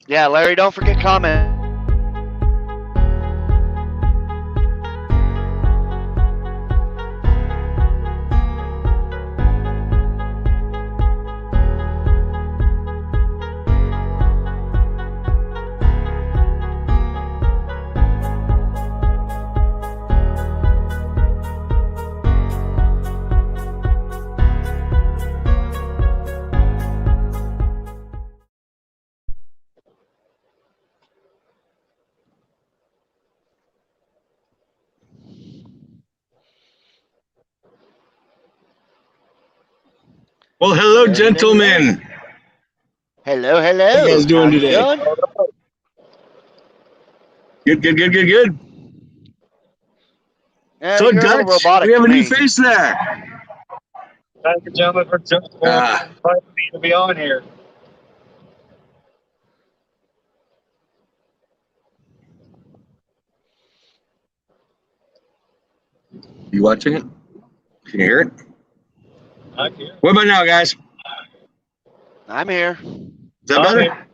Yeah, Larry, don't forget comment. Well, hello, gentlemen. Hello, How hello. you guys doing How you today? doing? Good. So, You're a little Dutch, robotic we have to a new me. face there. Thank you, gentlemen, for inviting me to be on here. You watching it? Can you hear it? I'm here. What about now, guys? Is I'm here. that I'm better? here.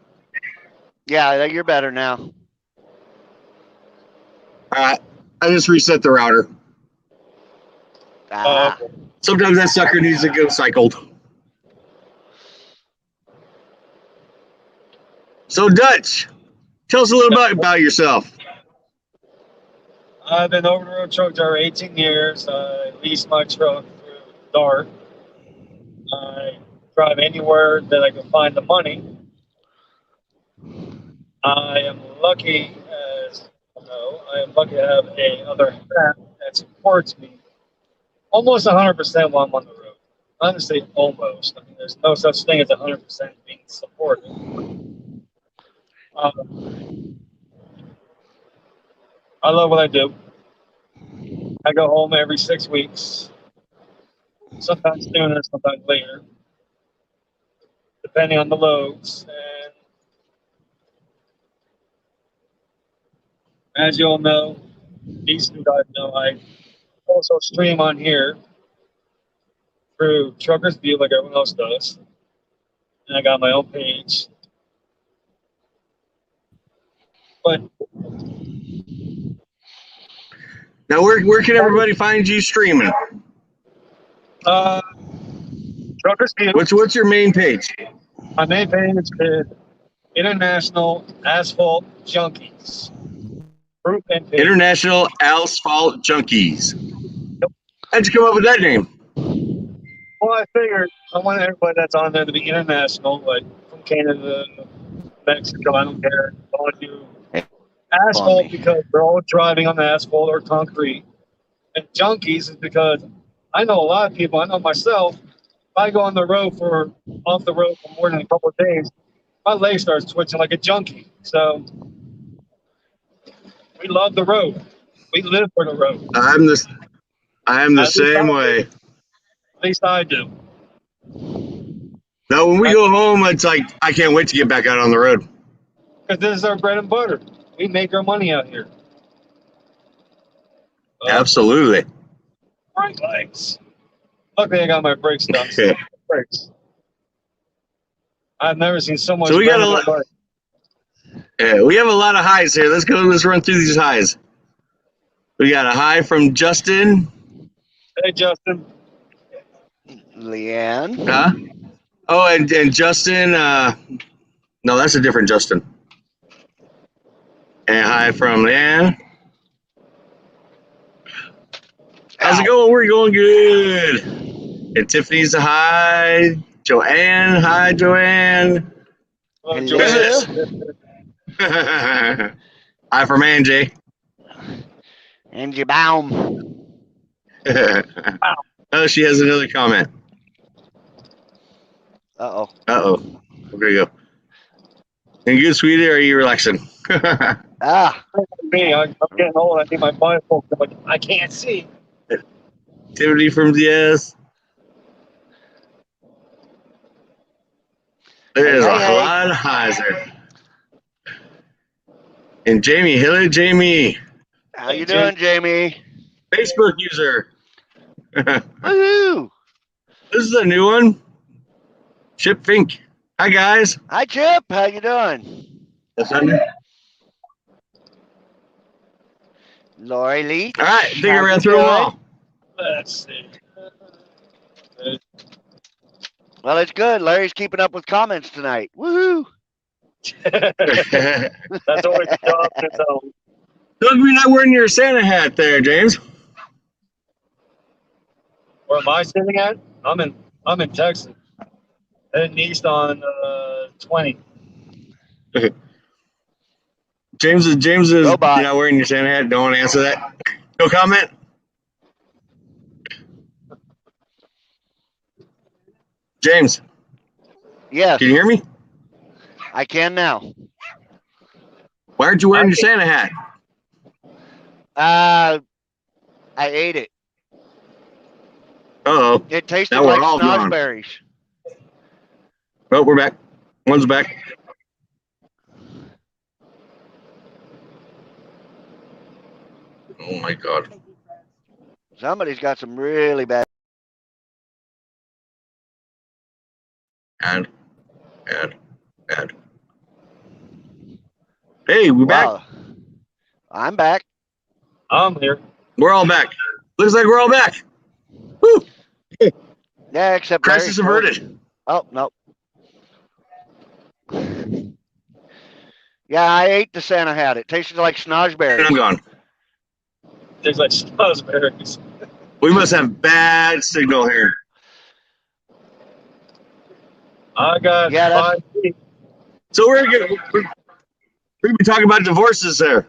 Yeah, you're better now. I just reset the router. Ah. Sometimes that sucker needs to go cycled. So, Dutch, tell us a little bit about yourself. I've been over the road truck driver 18 years. I lease my truck through DART. I drive anywhere that I can find the money. I am lucky, as you know, I am lucky to have another half that supports me almost 100% while I'm on the road. I'm going to say almost. I mean, there's no such thing as 100% being supported. I love what I do. I go home every 6 weeks, sometimes sooner, sometimes later, depending on the loads. And as you all know, these two guys know, I also stream on here through Truckers View like everyone else does. And I got my own page. But Now, where can everybody find you streaming? Truckers View, What's your main page? my main page is International Asphalt Junkies. Group and page. International Asphalt Junkies. How'd you come up with that name? Well, I figured I want everybody that's on there to be international, like from Canada, Mexico, I don't care. I want to do asphalt because they're all driving on the asphalt or concrete. And junkies is because I know a lot of people, I know myself, if I go on the road off the road for more than a couple of days, my leg starts twitching like a junkie. So we love the road. We live for the road. I am the same way. At least I do. Now, when we go home, it's like I can't wait to get back out on the road. Because this is our bread and butter. We make our money out here. Absolutely. Brake lights. Luckily, I got my brakes done. So brakes. I've never seen so much. So we got we have a lot of highs here. Let's run through these highs. We got a high from Justin. Hey, Justin. Leanne. Huh? Oh, and Justin. No, that's a different Justin. And hi from Leanne. How's it going? We're going good. And Tiffany's a hi. Joanne. Hi, Joanne. Hello, Joanne. Hi from Angie. Angie Baum. Oh, she has another comment. Uh-oh. There you go. And good, sweetie, or are you relaxing? Me, I'm getting old. I need my bifocal, but I can't see. Tiffany from DS. There's a lot of highs there. And Jamie, hello, Jamie. How you doing, Jamie? Facebook user. Woohoo! This is a new one. Chip Fink. Hi, guys. Hi, Chip. How you doing? That's on you. Lori Leach. All right, I think I how ran you through them doing? all. Let's see. Well, it's good. Larry's keeping up with comments tonight. Woohoo! That's always a job in its own. Look, you're not wearing your Santa hat there, James. Where am I sitting at? I'm in Texas. Heading east on 20. James is Robot. you're not wearing your Santa hat. Don't want to answer that. No comment. James, Yes, can you hear me? I can now. Why aren't you wearing your Santa hat? I ate it. Uh-oh. It tasted Now we're like all gone. snozberries. Oh, we're back. One's back. Oh my God. Somebody's got some really bad. Add. Hey, we're back. Wow. I'm back. I'm here. We're all back. Looks like we're all back. Woo! Yeah, except Crisis Larry's averted. Oh, no. Yeah, I ate the Santa hat. It tasted like And I'm snozberries. gone. Tastes like snozberries. We must have bad signal here. I got Yeah, that's- 5 feet. So we're gonna be talking about divorces there.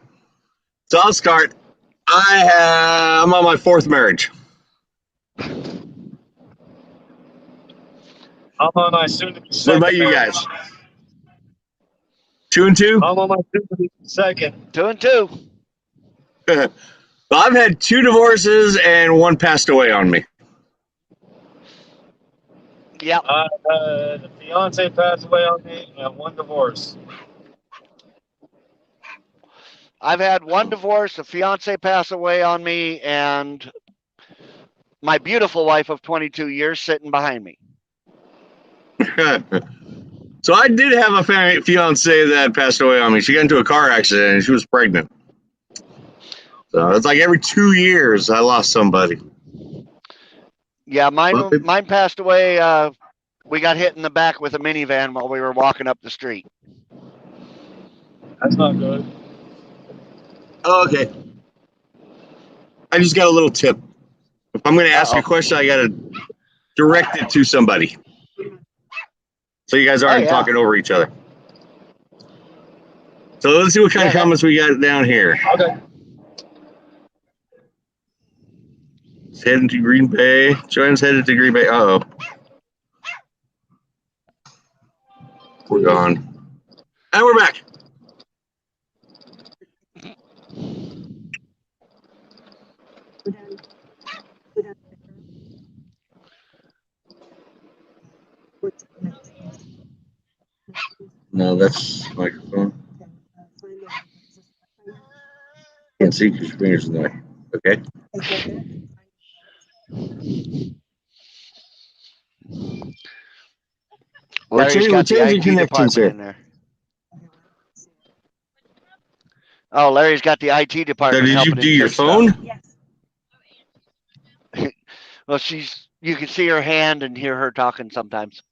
So I'll start. I'm on my 4th marriage. I'm on my soon-to-be What second. about you marriage. guys? 2 and 2? I'm on my soon-to-be second. 2 and 2. Well, I've had 2 divorces and 1 passed away on me. Yep. The fiance passed away on me and 1 divorce. I've had 1 divorce, a fiance pass away on me, and my beautiful wife of 22 years sitting behind me. So I did have a fiance that passed away on me. She got into a car accident and she was pregnant. So it's like every 2 years I lost somebody. Yeah, Well, mine passed away. We got hit in the back with a minivan while we were walking up the street. That's not good. Oh, okay. I just got a little tip. If I'm going to ask a question, I got to direct it to somebody. So you guys aren't talking over each other. So let's see what kind of comments we got down here. Okay. It's heading to Green Bay. Joanne's headed to Green Bay. Uh-oh. We're gone. And we're back. No, that's microphone. Can't see because your fingers in the way. Okay. Larry's got the IT connections department here. in there. Oh, Larry's got the IT So department. did you helping do him your fix phone? stuff. Well, you can see her hand and hear her talking sometimes.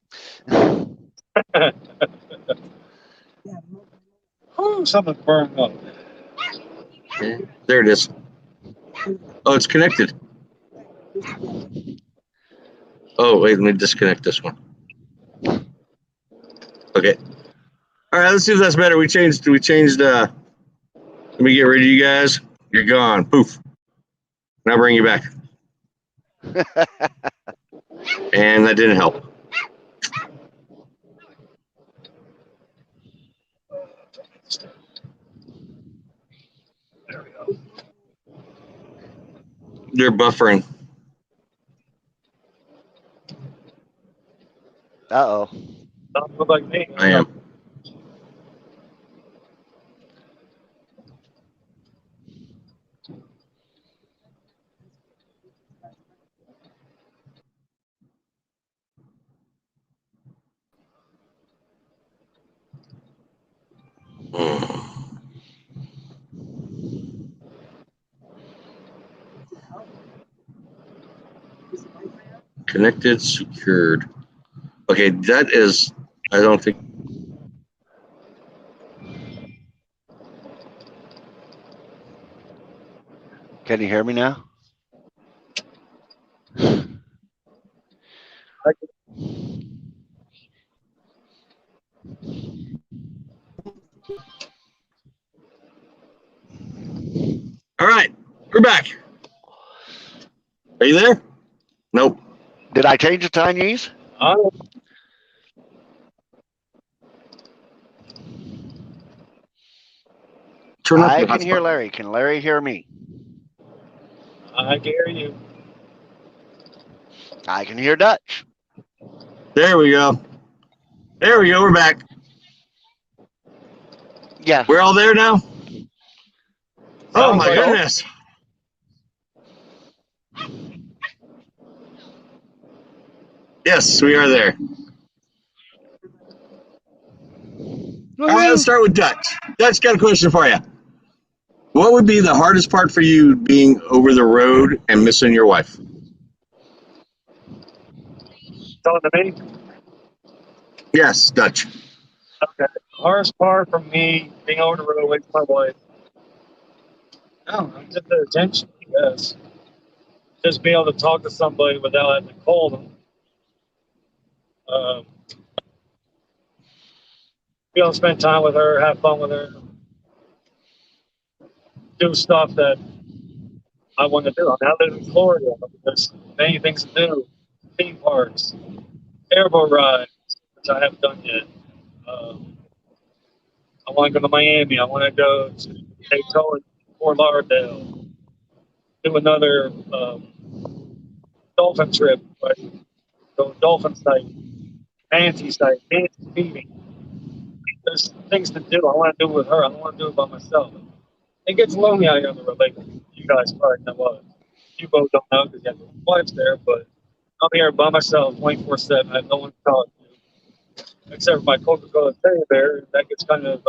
Ooh, something's burning up. Okay. There it is. Oh, it's connected. Oh, wait, let me disconnect this one. Okay. All right, let's see if that's better. We changed, let me get rid of you guys. You're gone. Poof. Now bring you back. And that didn't help. There we go. They're buffering. Uh-oh. Don't look like me. I am. Connected, secured. Okay, that is, I don't think. Can you hear me now? All right, we're back. Are you there? Nope. Did I change the Chinese? Turn off I your can hear hotspot. Larry. Can Larry hear me? I can hear you. I can hear Dutch. There we go. There we go. We're back. Yeah. We're all there now? Oh, Sounds my like- goodness. Yes, we are there. All right, let's start with Dutch. Dutch, got a question for you. What would be the hardest part for you being over the road and missing your wife? Talking to me? Yes, Dutch. Okay. Hardest part for me being over the road with my wife. I don't know, just the attention, I guess. Just being able to talk to somebody without having to call them. Be able to spend time with her, have fun with her, do stuff that I want to do. I mean, I live in Florida. There's many things to do. Theme parks, airboat rides, which I haven't done yet. I want to go to Miami. I want to go to Daytona, Fort Lauderdale, do another dolphin trip, like go dolphin site, manatee site, manatee feeding. There's things to do. I want to do it with her. I don't want to do it by myself. It gets lonely out here on the road. Like you guys probably know what. You both don't know because you have your wives there, but I'm here by myself 24/7. I have no one to talk to except for my Coca-Cola teddy bear. That gets kind of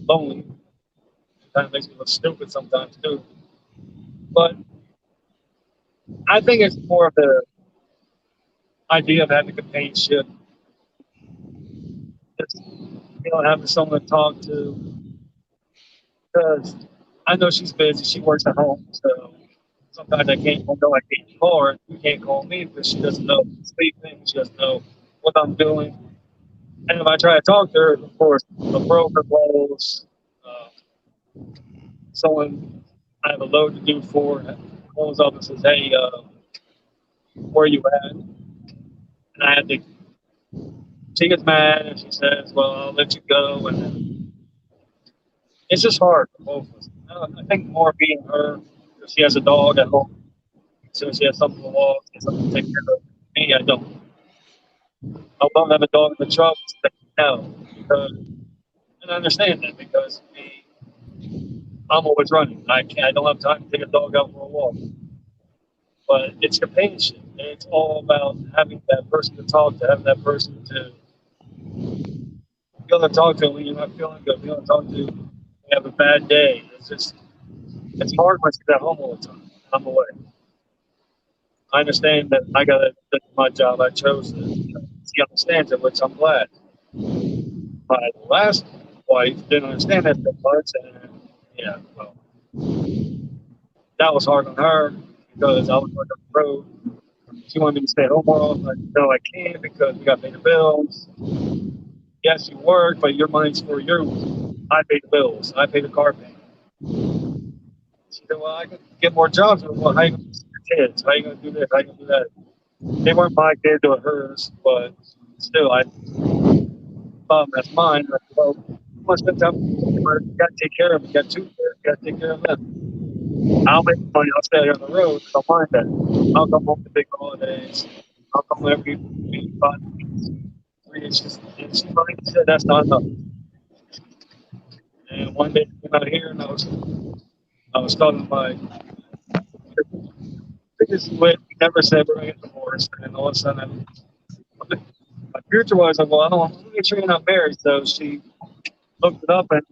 lonely. It kind of makes me look stupid sometimes too. But I think it's more of the idea of having companionship. Just having someone to talk to. Because I know she's busy. She works at home, so sometimes I can't call her. She can't call me because she doesn't know I'm sleeping. She doesn't know what I'm doing. And if I try to talk to her, of course, a broker calls, someone I have a load to do for calls up and says, "Hey, where are you at?" And I had to. She gets mad and she says, "Well, I'll let you go." And then it's just hard for both of us. I think more being her, if she has a dog at home, so she has something to walk, she has something to take care of. Me, I don't. I don't have a dog in the truck. No, because, and I understand that because me, I'm always running. I don't have time to take a dog out for a walk. But it's companionship. And it's all about having that person to talk to, having that person to be able to talk to when you're not feeling good, be able to talk to when you have a bad day. It's hard when she's at home all the time. I'm away. I understand that I got that's my job. I chose it. She understands it, which I'm glad. My last wife didn't understand that so much, and yeah, well, that was hard on her because I was working on the road. She wanted me to stay home more often. I said, no, I can't because we got to pay the bills. Yes, you work, but your money's for you. I pay the bills. I pay the car payment. She said, well, I can get more jobs. Well, how you going to see your kids? How you going to do this? How you going to do that? They weren't my kids, they were hers, but still, I thought that's mine. I said, well, you must spend time with them. You got to take care of them. You got two kids. You got to take care of them. I'll make money. I'll stay here on the road. I don't mind that. I'll come home to big holidays. I'll come every week, 5 weeks, 3 inches. And she finally said, that's not enough. And one day I came out here and I was talking to my biggest wit. We never said we're going to get divorced. And all of a sudden, my future was, well, I don't want to make sure you're not married. So she looked it up, and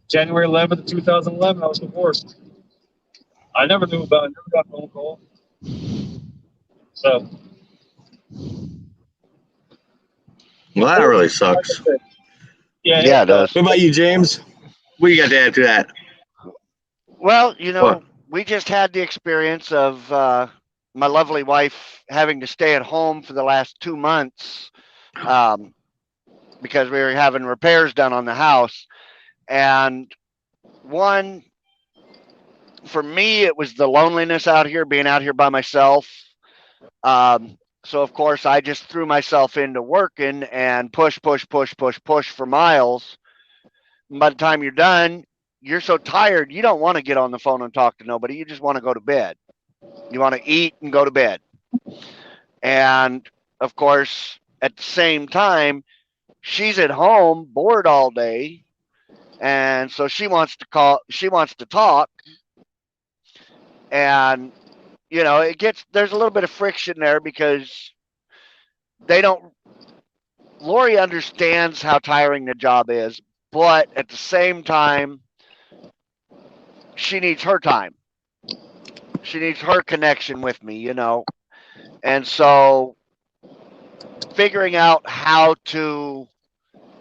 January 11th, 2011, I was divorced. I never knew about it. Never got a phone call. So, Well, that really sucks. yeah, Yeah, it does. What about you, James? What you got to add to that? Well, What? we just had the experience of my lovely wife having to stay at home for the last 2 months um, because we were having repairs done on the house. And one, for me, it was the loneliness out here, being out here by myself. So, of course, I just threw myself into working and push, push, push, push, push for miles. And by the time you're done, you're so tired, you don't want to get on the phone and talk to nobody. You just want to go to bed. You want to eat and go to bed. And of course, at the same time, she's at home bored all day. And so she wants to talk. And, there's a little bit of friction there because they don't, Lori understands how tiring the job is, but at the same time, she needs her time. She needs her connection with me. And so figuring out how to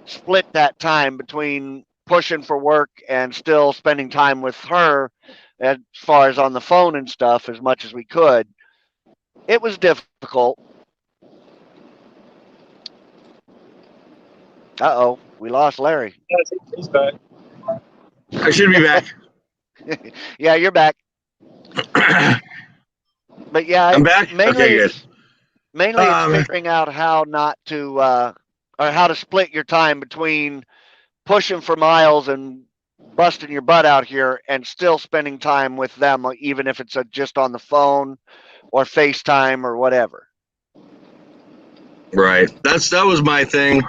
split that time between pushing for work and still spending time with her as far as on the phone and stuff as much as we could, it was difficult. Uh-oh, we lost Larry. He's back. I should be back. Yeah, you're back. But yeah, I'm back? mainly Okay, good. it's figuring out how not to or how to split your time between pushing for miles and busting your butt out here and still spending time with them, even if it's just on the phone or FaceTime or whatever. Right. That was my thing.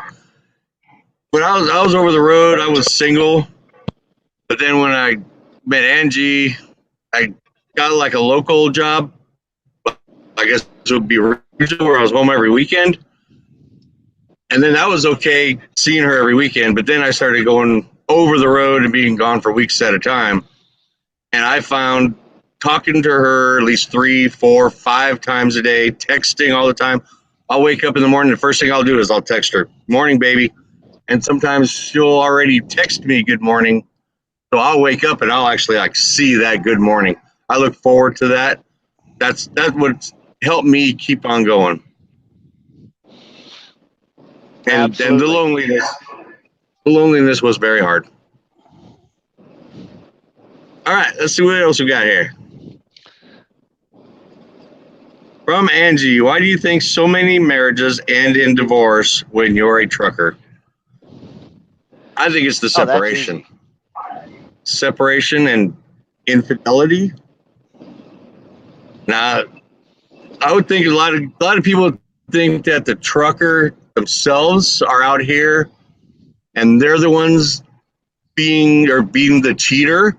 When I was over the road, I was single. But then when I met Angie, I got like a local job. I guess it would be regional, where I was home every weekend. And then that was okay seeing her every weekend. But then I started going over the road and being gone for weeks at a time. And I found talking to her at least 3, 4, 5 times a day, texting all the time. I'll wake up in the morning. The first thing I'll do is I'll text her, "Morning, baby." And sometimes she'll already text me good morning. So I'll wake up and I'll actually like see that good morning. I look forward to that. That's what helped me keep on going. And then the loneliness was very hard. All right, let's see what else we got here. From Angie, why do you think so many marriages end in divorce when you're a trucker? I think it's the separation. Separation and infidelity. Now, I would think a lot of people think that the trucker themselves are out here and they're the ones being the cheater.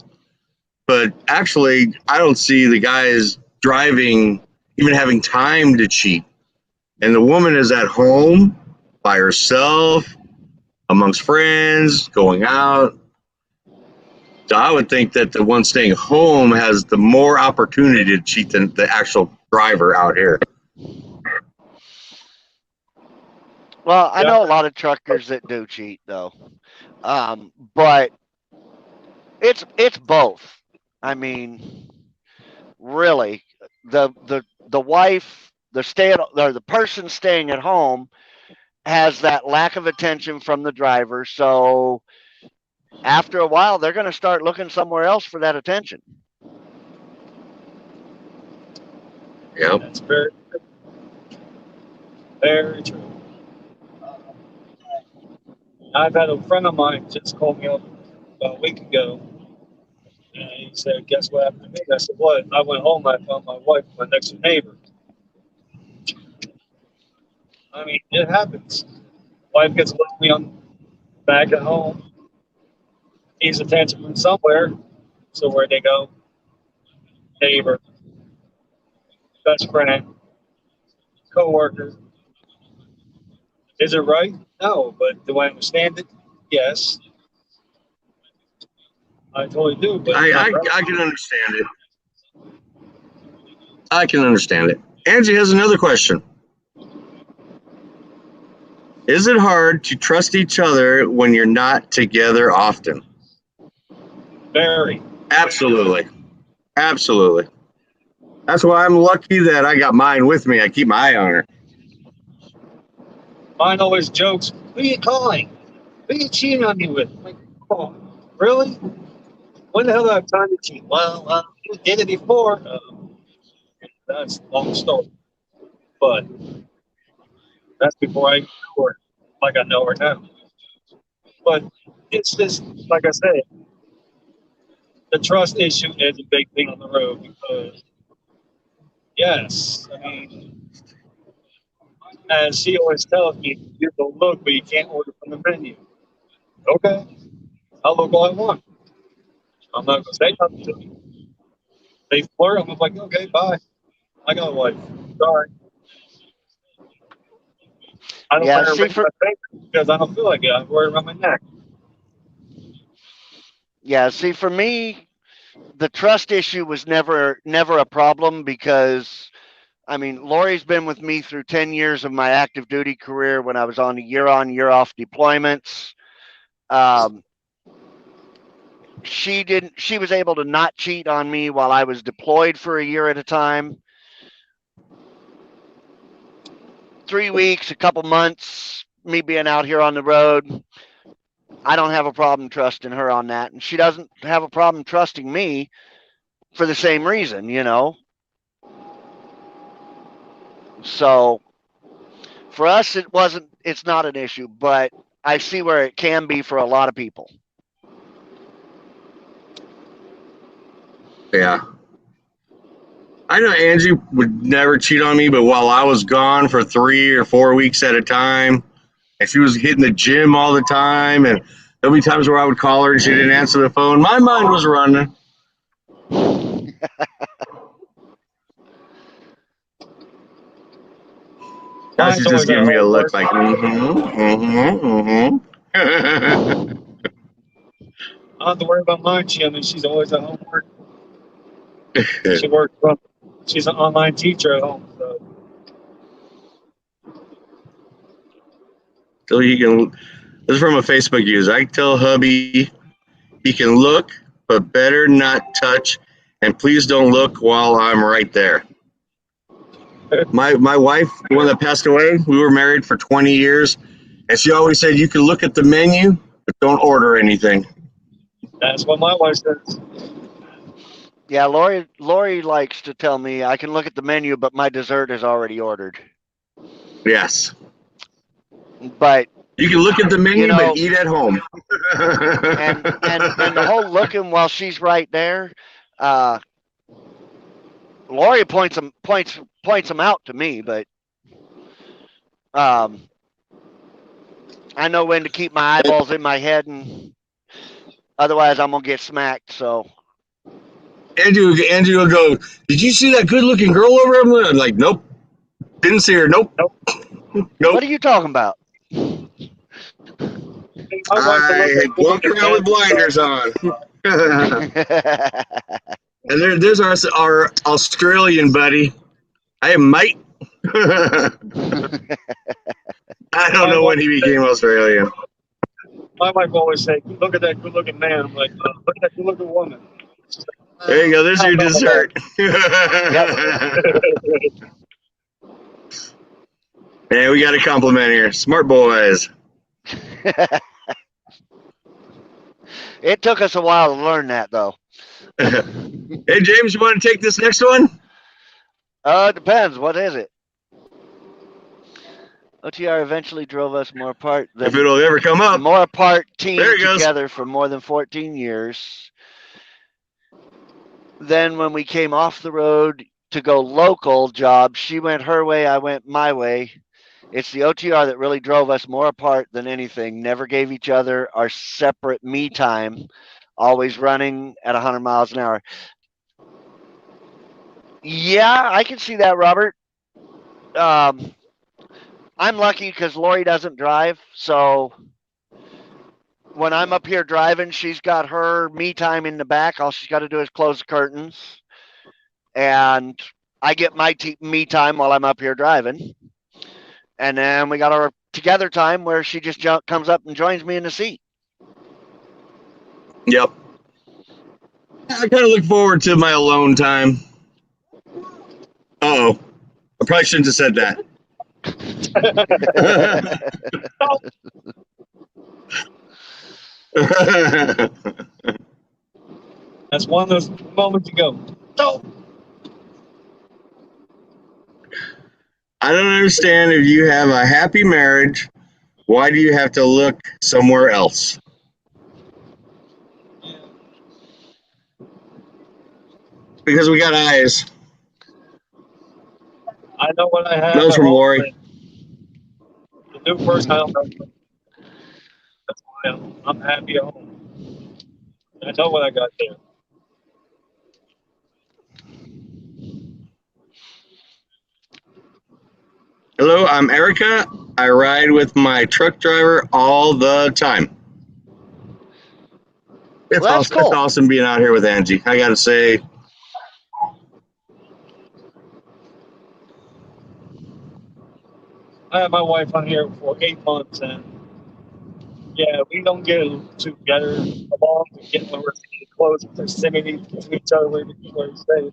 But actually, I don't see the guys driving even having time to cheat. And the woman is at home by herself, amongst friends, going out. So I would think that the one staying home has the more opportunity to cheat than the actual driver out here. Well, I know a lot of truckers that do cheat though. But it's both. I mean, really, the wife, the person staying at home has that lack of attention from the driver. So after a while, they're going to start looking somewhere else for that attention. Yep. That's very true. Very true. I've had a friend of mine just called me up about a week ago. And he said, "Guess what happened to me?" I said, "What?" I went home. I found my wife, my next door neighbor. I mean, it happens. Wife gets lonely on back at home. Needs attention from somewhere. So where they go? Neighbor, best friend, coworker. Is it right? No, but do I understand it? Yes, I totally do. But I can understand it. I can understand it. Angie has another question. Is it hard to trust each other when you're not together often? Very. Absolutely. Absolutely. That's why I'm lucky that I got mine with me. I keep my eye on her. Mine always jokes, who are you calling? Who are you cheating on me with? I'm like, oh, really? When the hell do I have time to cheat? Well, you did it before. That's a long story. But that's before I knew her like I know her now. But it's just, like I said, the trust issue is a big thing on the road because, yes, I mean, as she always tells me, you can look, but you can't order from the menu. Okay, I'll look all I want. I'm not going to say nothing to you. They flirt, I'm like, okay, bye. I got a wife. Sorry. I don't Yeah, wear a see ring on for my finger because I don't feel like it. I wear it around my neck. for me, the trust issue was never a problem because I mean, Lori's been with me through 10 years of my active duty career when I was on, year off deployments. Um, she was able to not cheat on me while I was deployed for a year at a time. 3 weeks, a couple months, me being out here on the road, I don't have a problem trusting her on that. And she doesn't have a problem trusting me for the same reason, you know? So for us, it's not an issue, but I see where it can be for a lot of people. Yeah. I know Angie would never cheat on me, but while I was gone for 3 or 4 weeks at a time, and she was hitting the gym all the time, and there'll be times where I would call her and she didn't answer the phone. My mind was running. Now she's just giving me a look like, I don't have to worry about mine. She's always at home working. She works from. She's an online teacher at home. So. So he can. This is from a Facebook user. I tell hubby he can look, but better not touch, and please don't look while I'm right there. My wife, the one that passed away, we were married for 20 years, and she always said you can look at the menu, but don't order anything. That's what my wife says. Yeah, Lori likes to tell me I can look at the menu, but my dessert is already ordered. Yes. But you can look at the menu, you know, but eat at home. and the whole looking while she's right there, Lori points them out to me, but I know when to keep my eyeballs in my head, and otherwise I'm gonna get smacked. So Andrew will go, did you see that good-looking girl over there? I'm like, nope. Didn't see her. Nope. What are you talking about? I walk around with blinders on. And there's our Australian buddy. I am mate. I don't know when he became Australian. My wife always say, look at that good-looking man. I'm like, look at that good-looking woman. There you go. There's your dessert. Hey, we got a compliment here. Smart boys. It took us a while to learn that, though. Hey, James, you want to take this next one? It depends. What is it? OTR eventually drove us more apart. If it'll ever come up. More apart team together goes. for more than 14 years. Then when we came off the road to go local jobs, she went her way, I went my way. It's the OTR that really drove us more apart than anything. Never gave each other our separate me time. Always running at 100 miles an hour. Yeah, I can see that, Robert. I'm lucky because Lori doesn't drive. So when I'm up here driving, she's got her me time in the back. All she's got to do is close the curtains. And I get my me time while I'm up here driving, and then we got our together time where she just comes up and joins me in the seat. Yep. I kind of look forward to my alone time. Oh, I probably shouldn't have said that. That's one of those moments you go, no. I don't understand if you have a happy marriage, why do you have to look somewhere else? Yeah. Because we got eyes. I know what I have That was at from home. Lori. The new person, I don't know. That's why I'm happy at home. I know what I got there. Hello, I'm Erica. I ride with my truck driver all the time. It's Well, that's awesome. It's cool. awesome being out here with Angie. I got to say, I had my wife on here for 8 months, and yeah, we don't get together along to get when we're in close proximity to each other where we stay.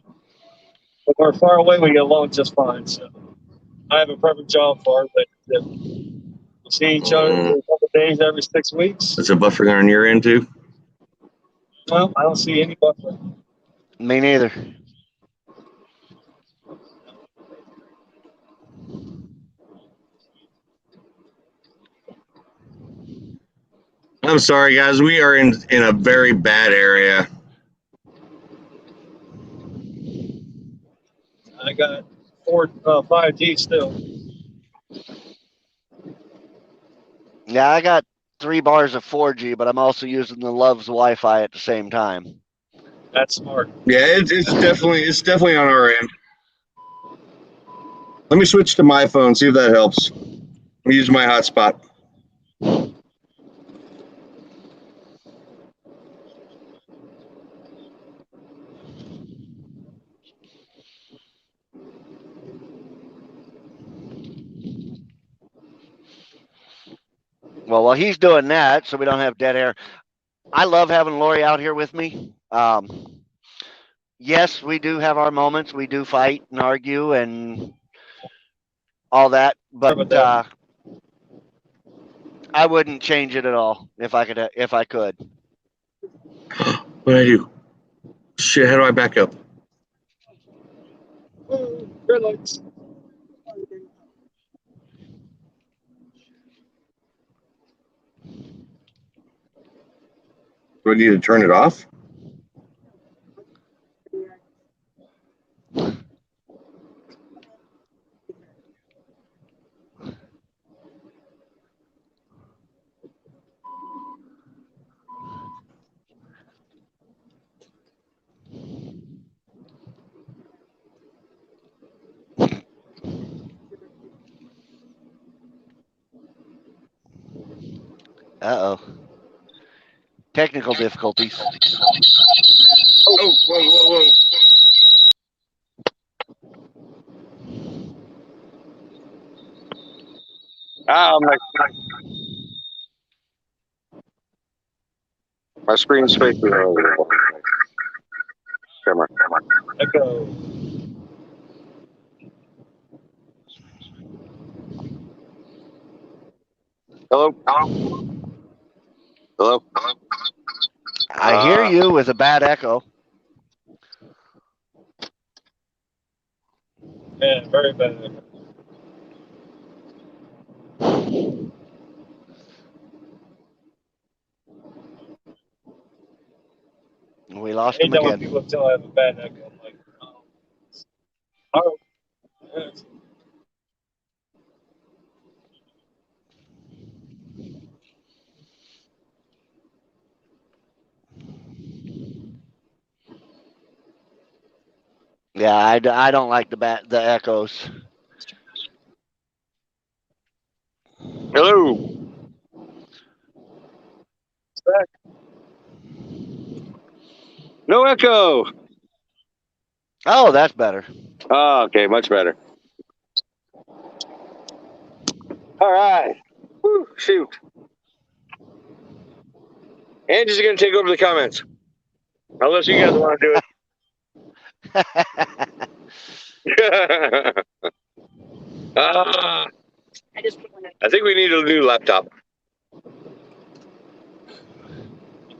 But when we're far away, we get along just fine. So I have a perfect job for her, but we see each other for a couple of days every 6 weeks. is it buffering on your end too? Well, I don't see any buffer. Me neither. I'm sorry, guys. We are in a very bad area. I got 5G still. Yeah, I got 3 bars of 4G, but I'm also using the Love's Wi-Fi at the same time. That's smart. Yeah, it's definitely on our end. Let me switch to my phone, see if that helps. Let me use my hotspot. Well, while he's doing that, so we don't have dead air, I love having Lori out here with me. Yes, we do have our moments. We do fight and argue and all that, but I wouldn't change it at all if I could. If I could. What do I do? Shit, how do I back up? Red lights. Do I need to turn it off? Uh oh. Technical difficulties. Oh, whoa. My screen's facing camera. Echo. Hello? Hello? I hear you with a bad echo. Yeah, very bad. We I lost hate him that when again. people tell I have a bad echo. I'm like, oh. All right. Yeah, I don't like the echoes. Hello? No echo. Oh, that's better. Oh, okay, much better. All right. Whew, shoot. Angie's going to take over the comments. Unless you guys want to do it. I think we need a new laptop.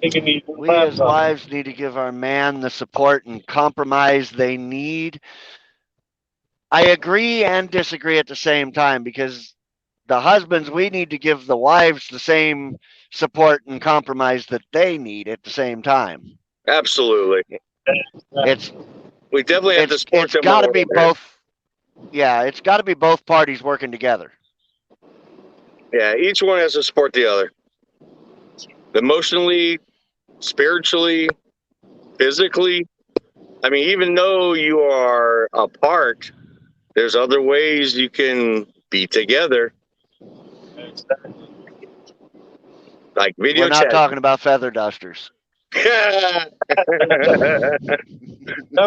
We as wives need to give our man the support and compromise they need. I agree and disagree at the same time, because the husbands, we need to give the wives the same support and compromise that they need at the same time. Absolutely. It's We definitely have to support it's them. got to be both. Yeah, it's got to be both parties working together. Yeah, each one has to support the other. Emotionally, spiritually, physically. I mean, even though you are apart, there's other ways you can be together. Like video We're not chat. talking about feather dusters. Well,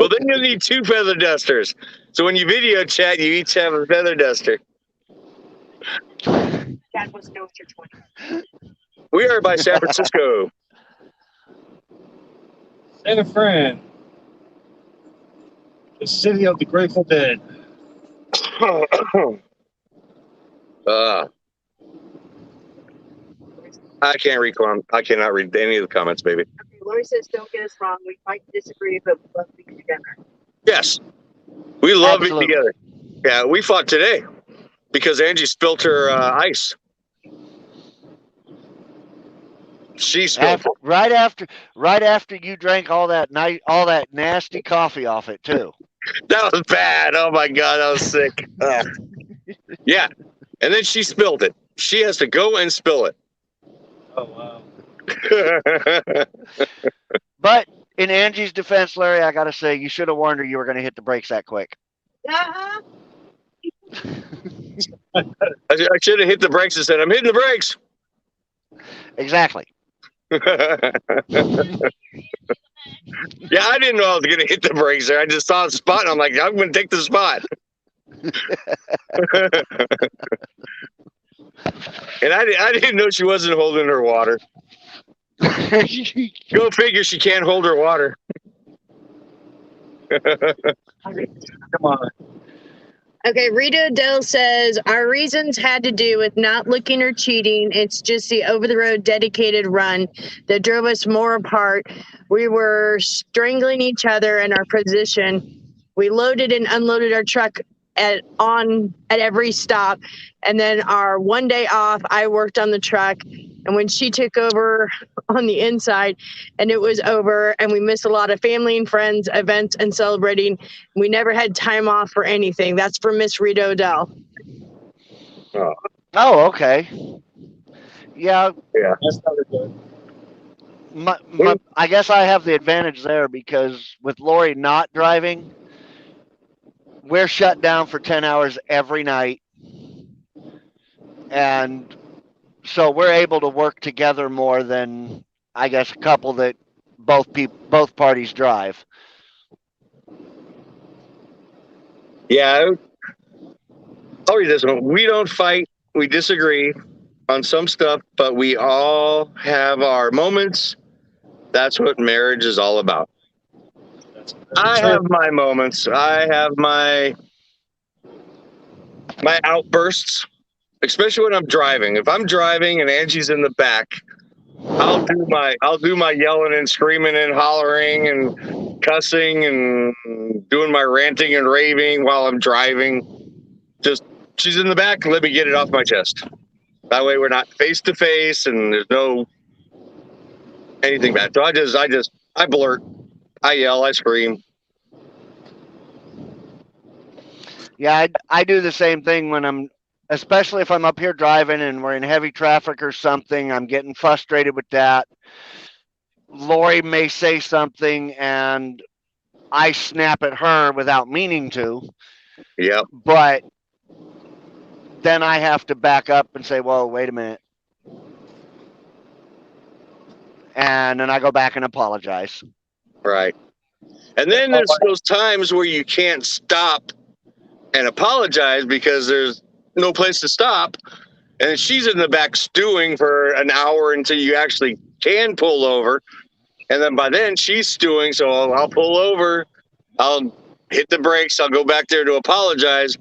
then you need 2 feather dusters. So when you video chat, you each have a feather duster. Dad wants to know what you're 20. We are by San Francisco. Santa Fran, the city of the Grateful Dead. I can't read. I cannot read any of the comments, baby. Okay, Lori says, "Don't get us wrong. We might disagree, but we love being together." Yes, we love Absolutely. being together. Yeah, we fought today because Angie spilt her ice. She spilled it. Right after you drank all that nasty coffee off it too. That was bad. Oh my god, I was sick. Yeah, and then she spilled it. She has to go and spill it. Oh, wow. But in Angie's defense, Larry, I gotta say, you should have warned her you were going to hit the brakes that quick. Uh-huh. I should have hit the brakes and said, "I'm hitting the brakes." Exactly. Yeah, I didn't know I was going to hit the brakes there. I just saw a spot, and I'm like, I'm going to take the spot. And I didn't know she wasn't holding her water. Go figure, she can't hold her water. Come on. Okay, Rita Adele says, our reasons had to do with not looking or cheating. It's just the over-the-road dedicated run that drove us more apart. We were strangling each other in our position. We loaded and unloaded our truck at every stop. And then our one day off, I worked on the truck. And when she took over on the inside, and it was over, and we missed a lot of family and friends, events, and celebrating. We never had time off for anything. That's for Miss Rita Odell. Oh, okay. Yeah. That's not good. I guess I have the advantage there, because with Lori not driving, we're shut down for 10 hours every night. And so we're able to work together more than, I guess, a couple that both parties drive. Yeah, I'll read this one. We don't fight. We disagree on some stuff, but we all have our moments. That's what marriage is all about. I have my moments. I have my outbursts, especially when I'm driving. If I'm driving and Angie's in the back, I'll do my yelling and screaming and hollering and cussing and doing my ranting and raving while I'm driving. Just, she's in the back, let me get it off my chest. That way we're not face to face and there's no anything bad. So I blurt, I yell, I scream. Yeah, I do the same thing when especially if I'm up here driving and we're in heavy traffic or something. I'm getting frustrated with that. Lori may say something and I snap at her without meaning to. Yep. But then I have to back up and say, whoa, wait a minute. And then I go back and apologize. Right. And then there's those times where you can't stop and apologize because there's no place to stop. And she's in the back stewing for an hour until you actually can pull over. And then by then she's stewing. So I'll pull over. I'll hit the brakes. I'll go back there to apologize.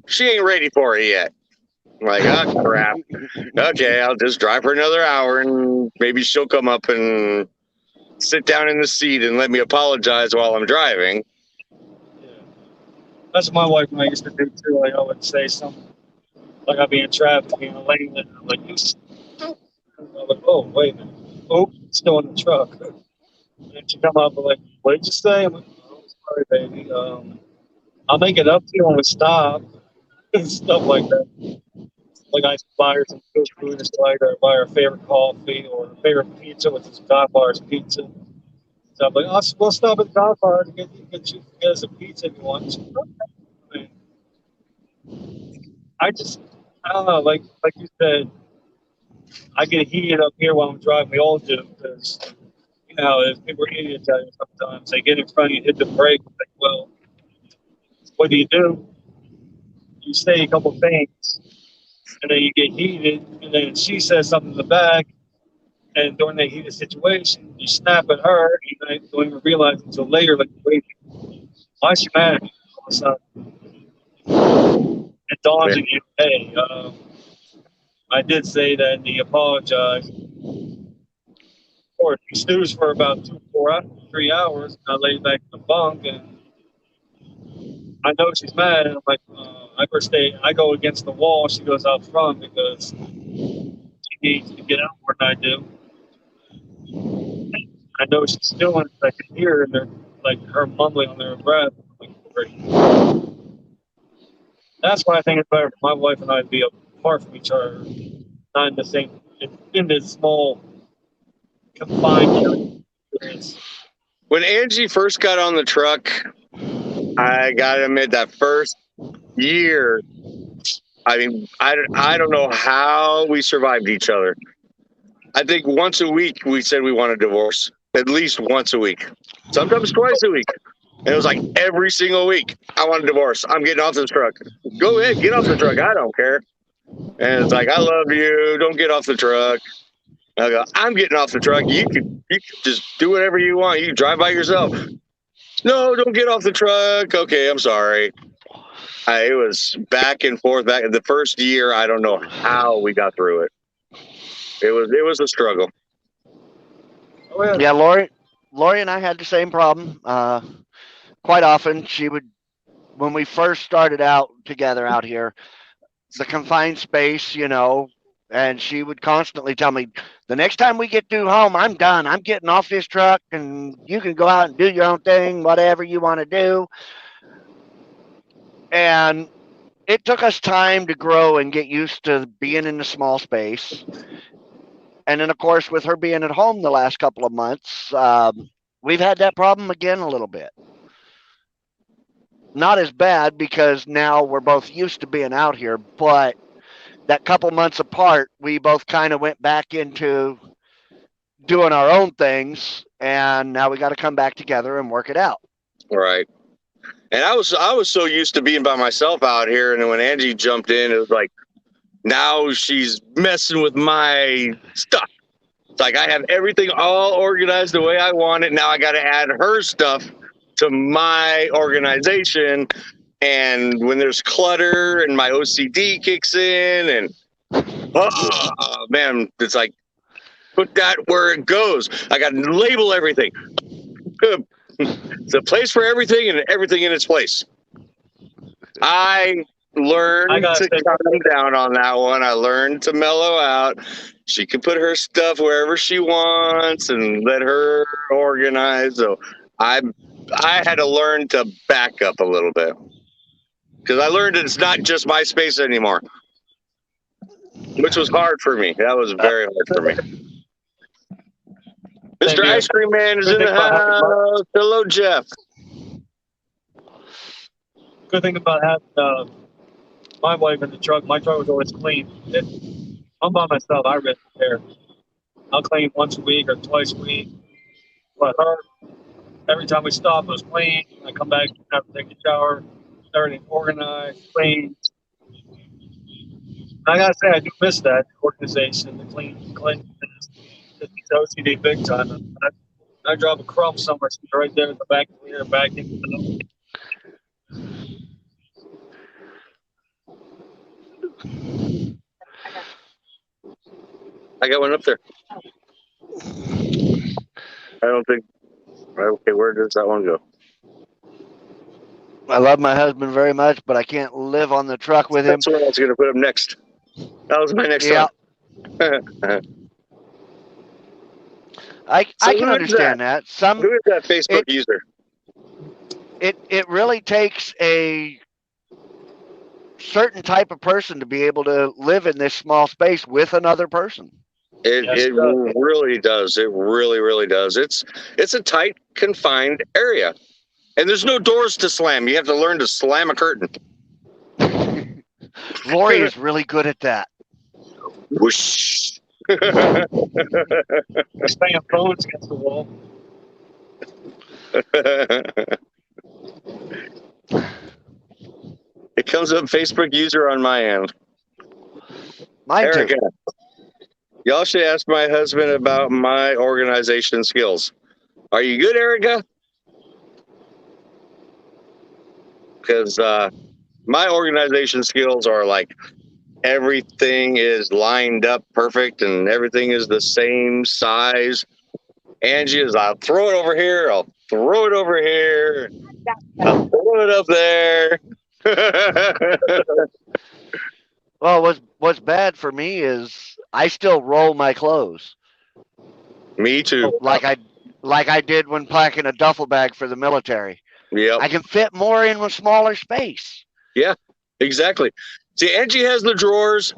She ain't ready for it yet. I'm like, oh, crap. Okay, I'll just drive for another hour and maybe she'll come up and sit down in the seat and let me apologize while I'm driving. Yeah. That's what my wife and I used to do too. Like I would say something, like I'd be in traffic, in a lane, and I'm like, you stupid. I'm like, oh, wait a minute. Oh, it's still in the truck. And she come up and like, what did you say? I'm like, oh, sorry, baby. I'll make it up to you when we stop. And stuff like that. Like I buy her some good food or something like that, or buy her favorite coffee or her favorite pizza, which is Godfather's pizza. So I'm like, oh, we'll stop at Godfather to get us a pizza if you want. She's like, okay. I don't know, like you said, I get heated up here while I'm driving. We all do, because you know, if people are idiots out here sometimes, they get in front of you, hit the brake. Like, well, what do? You say a couple things, and then you get heated, and then she says something in the back, and during that heated situation, you snap at her, and you don't even realize until later, like, wait, why is she mad at me all of a sudden? It dawns on you, hey, I did say that, and he apologized. Or he stews for about 3 hours, and I lay back in the bunk, and I know she's mad, and I'm like, I go against the wall, she goes out front because she needs to get out more than I do. I know she's doing it, I can hear her, like her mumbling on her breath. Like, that's why I think it's better for my wife and I to be apart from each other, not in the same, in this small, confined area. When Angie first got on the truck, I gotta admit that first year, I mean, I don't know how we survived each other. I think once a week we said we want a divorce, at least once a week, sometimes twice a week. And it was like every single week, I want a divorce. I'm getting off this truck. Go ahead, get off the truck. I don't care. And it's like, I love you. Don't get off the truck. I go, I'm getting off the truck. You can just do whatever you want. You can drive by yourself. No, don't get off the truck. Okay, I'm sorry. It was back and forth. The first year, I don't know how we got through it. It was a struggle. Yeah, Lori and I had the same problem. Quite often, when we first started out together out here, the confined space, and she would constantly tell me, the next time we get to home, I'm done. I'm getting off this truck, and you can go out and do your own thing, whatever you want to do. And it took us time to grow and get used to being in a small space. And then, of course, with her being at home the last couple of months, we've had that problem again a little bit. Not as bad because now we're both used to being out here, but that couple months apart, we both kind of went back into doing our own things, and now we got to come back together and work it out. Right. And I was so used to being by myself out here, and then when Angie jumped in, it was like, now she's messing with my stuff. It's like I have everything all organized the way I want it. Now I got to add her stuff to my organization. And when there's clutter and my OCD kicks in, and oh man, it's like, put that where it goes. I got to label everything. It's a place for everything and everything in its place. I learned to calm down on that one. I learned to mellow out. She can put her stuff wherever she wants and let her organize. So I had to learn to back up a little bit, because I learned that it's not just my space anymore, which was hard for me. That was very hard for me. Mr. Ice Cream Man is in the house. Hello, Jeff. Good thing about having my wife in the truck, my truck was always clean. I'm by myself. I really care. I'll clean once a week or twice a week. But her, every time we stop, it was clean. I come back, have to take a shower, everything organized, clean. I gotta say, I do miss that organization, the cleanliness. It's OCD big time. I drop a crumb somewhere, she's right there in the back cleaner, back in. I got one up there. I don't think. Okay, where does that one go? I love my husband very much, but I can't live on the truck with him. That's what I was going to put up next. That was my next Yeah. one. I So can who is understand that. Who is that Facebook user? It really takes a certain type of person to be able to live in this small space with another person. It really does. It really, really does. It's a tight, confined area. And there's no doors to slam. You have to learn to slam a curtain. Lori is really good at that. Whoosh. Banging phones against the wall. It comes up Facebook user on my end. Mine Erica, too. y'all should ask my husband about my organization skills. Are you good, Erica? Because my organization skills are like everything is lined up perfect and everything is the same size. Angie is, I'll throw it over here. I'll throw it over here. I'll throw it up there. Well, what's bad for me is I still roll my clothes Me too. like I did when packing a duffel bag for the military. Yep. I can fit more in a smaller space. Yeah, exactly. See, Angie has the drawers.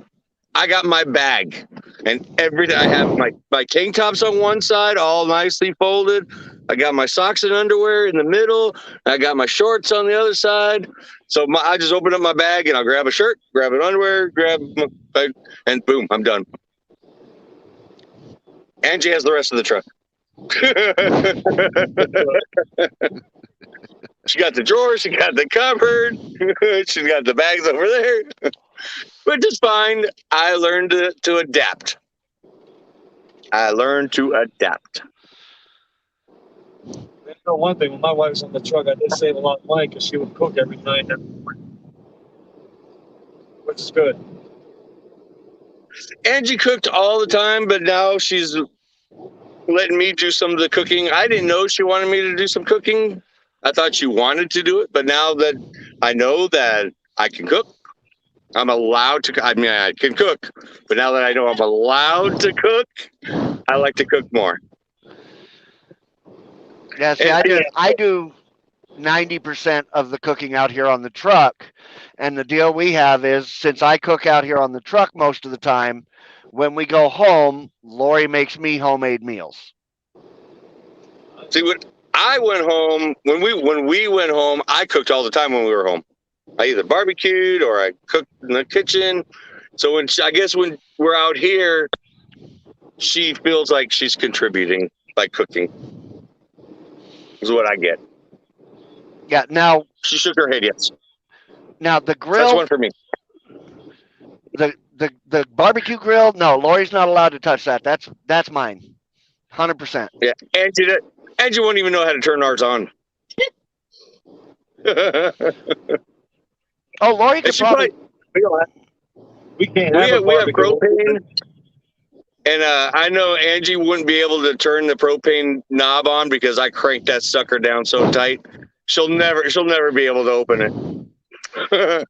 I got my bag, and everything. I have my tank tops on one side, all nicely folded. I got my socks and underwear in the middle. I got my shorts on the other side. So I just open up my bag and I'll grab a shirt, grab an underwear, grab my bag, and boom, I'm done. Angie has the rest of the truck. She got the drawer, she got the cupboard, she's got the bags over there. Which is fine. I learned to adapt. I learned to adapt. You know, one thing, when my wife was on the truck, I did save a lot of money because she would cook every night, which is good. Angie cooked all the time, but now she's letting me do some of the cooking. I didn't know she wanted me to do some cooking. I thought she wanted to do it, but now that I know that I can cook, I'm allowed to. I mean, I can cook, but now that I know I'm allowed to cook, I like to cook more. Yeah, see, I do 90% of the cooking out here on the truck. And the deal we have is, since I cook out here on the truck most of the time, when we go home, Lori makes me homemade meals. See, when I went home, when we went home, I cooked all the time when we were home. I either barbecued or I cooked in the kitchen. So I guess when we're out here, she feels like she's contributing by cooking. Is what I get. Yeah, now She shook her head, yes. the That's grill, one for me. the barbecue grill, no, Lori's not allowed to touch that. That's mine. 100%. Yeah, Angie won't even know how to turn ours on. Oh, Lori could She probably. We can't have we have barbecue. propane, and I know Angie wouldn't be able to turn the propane knob on because I cranked that sucker down so tight. She'll never be able to open it.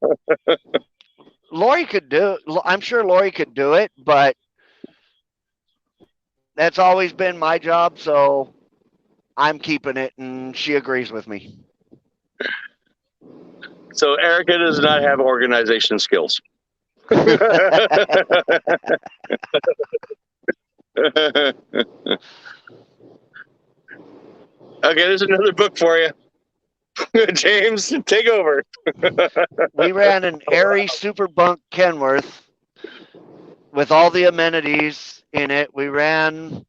Lori could do. I'm sure Lori could do it, but that's always been my job, so I'm keeping it, and she agrees with me. So Erica does not have organization skills. Okay, there's another book for you. James, take over. We ran an Airy Super Bunk Kenworth with all the amenities in it. We ran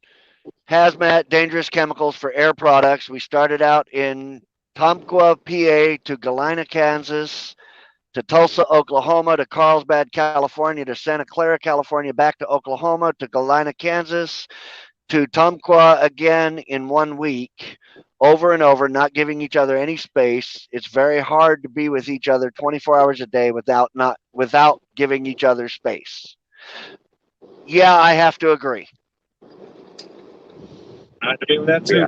hazmat, dangerous chemicals for air products. We started out in Tomqua, PA to Galena, Kansas, to Tulsa, Oklahoma, to Carlsbad, California, to Santa Clara, California, back to Oklahoma, to Galena, Kansas, to Tomqua again in 1 week, over and over, not giving each other any space. It's very hard to be with each other 24 hours a day without giving each other space. Yeah, I have to agree. I agree with that too.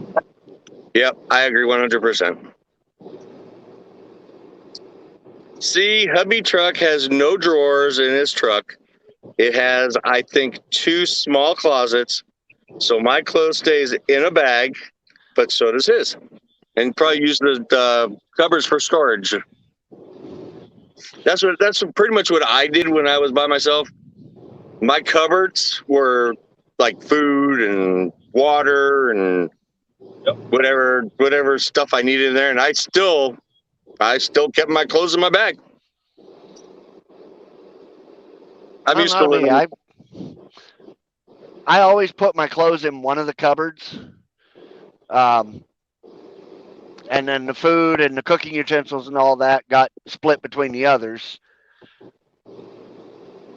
Yep, I agree 100%. See, hubby truck has no drawers in his truck. It has, I think, 2 small closets. So my clothes stays in a bag, but so does his. And probably use the cupboards for storage. That's pretty much what I did when I was by myself. My cupboards were like food and water and whatever stuff I needed in there, and I still kept my clothes in my bag. I'm used to living. I always put my clothes in one of the cupboards, and then the food and the cooking utensils and all that got split between the others.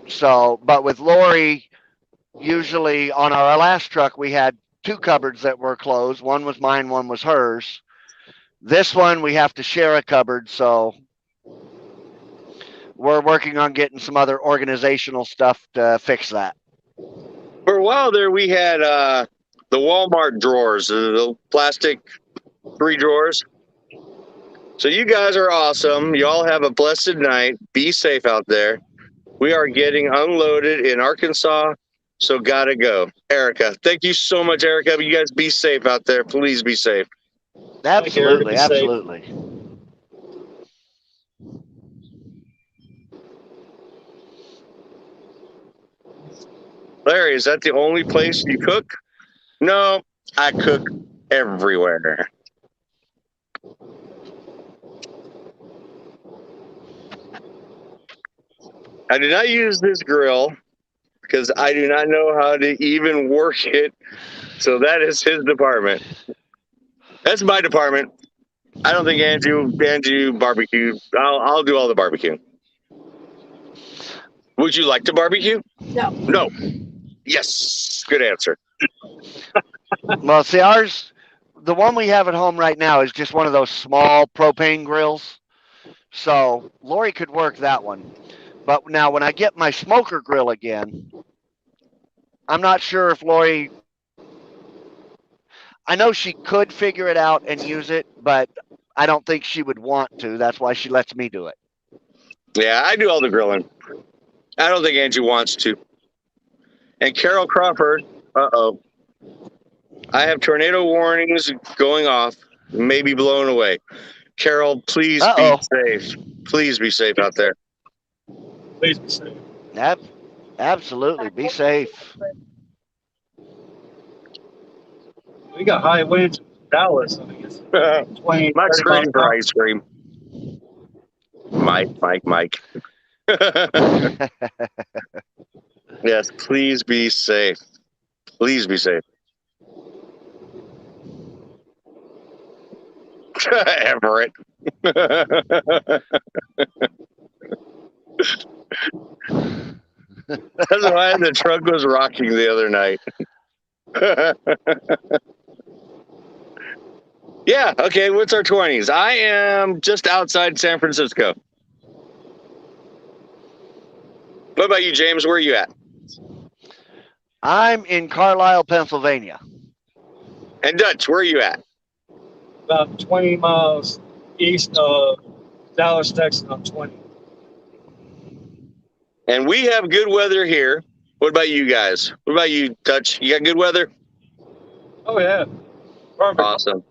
So, but with Lori, usually on our last truck, we had 2 cupboards that were closed. One was mine, one was hers. This one, we have to share a cupboard, so we're working on getting some other organizational stuff to fix that. For a while there, we had the Walmart drawers, the plastic 3 drawers. So you guys are awesome. You all have a blessed night. Be safe out there. We are getting unloaded in Arkansas, so gotta go. Erica, thank you so much, Erica. You guys be safe out there. Please be safe. Absolutely, absolutely. Larry, is that the only place you cook? No, I cook everywhere. I do not use this grill because I do not know how to even work it. So that is his department. That's my department. I don't think Andrew barbecue. I'll do all the barbecue. Would you like to barbecue? No. No. Yes. Good answer. Well, see, the one we have at home right now is just one of those small propane grills. So Lori could work that one. But now when I get my smoker grill again, I'm not sure if Lori, I know she could figure it out and use it, but I don't think she would want to. That's why she lets me do it. Yeah, I do all the grilling. I don't think Angie wants to. And Carol Crawford, uh-oh. I have tornado warnings going off, maybe blown away. Carol, please be safe. Please be safe out there. Please be safe. Absolutely. Be safe. We got high winds in Dallas. I think it's 20, Mike's 30 ready for miles ice cream. Mike. Yes, please be safe. Please be safe. Everett. That's why the truck was rocking the other night. Yeah, okay, what's our 20s? I am just outside San Francisco. What about you, James? Where are you at? I'm in Carlisle, Pennsylvania. And Dutch, where are you at? about 20 miles east of Dallas, Texas on 20. And we have good weather here. What about you guys? What about you, Dutch? You got good weather? Oh, yeah. Perfect. Awesome.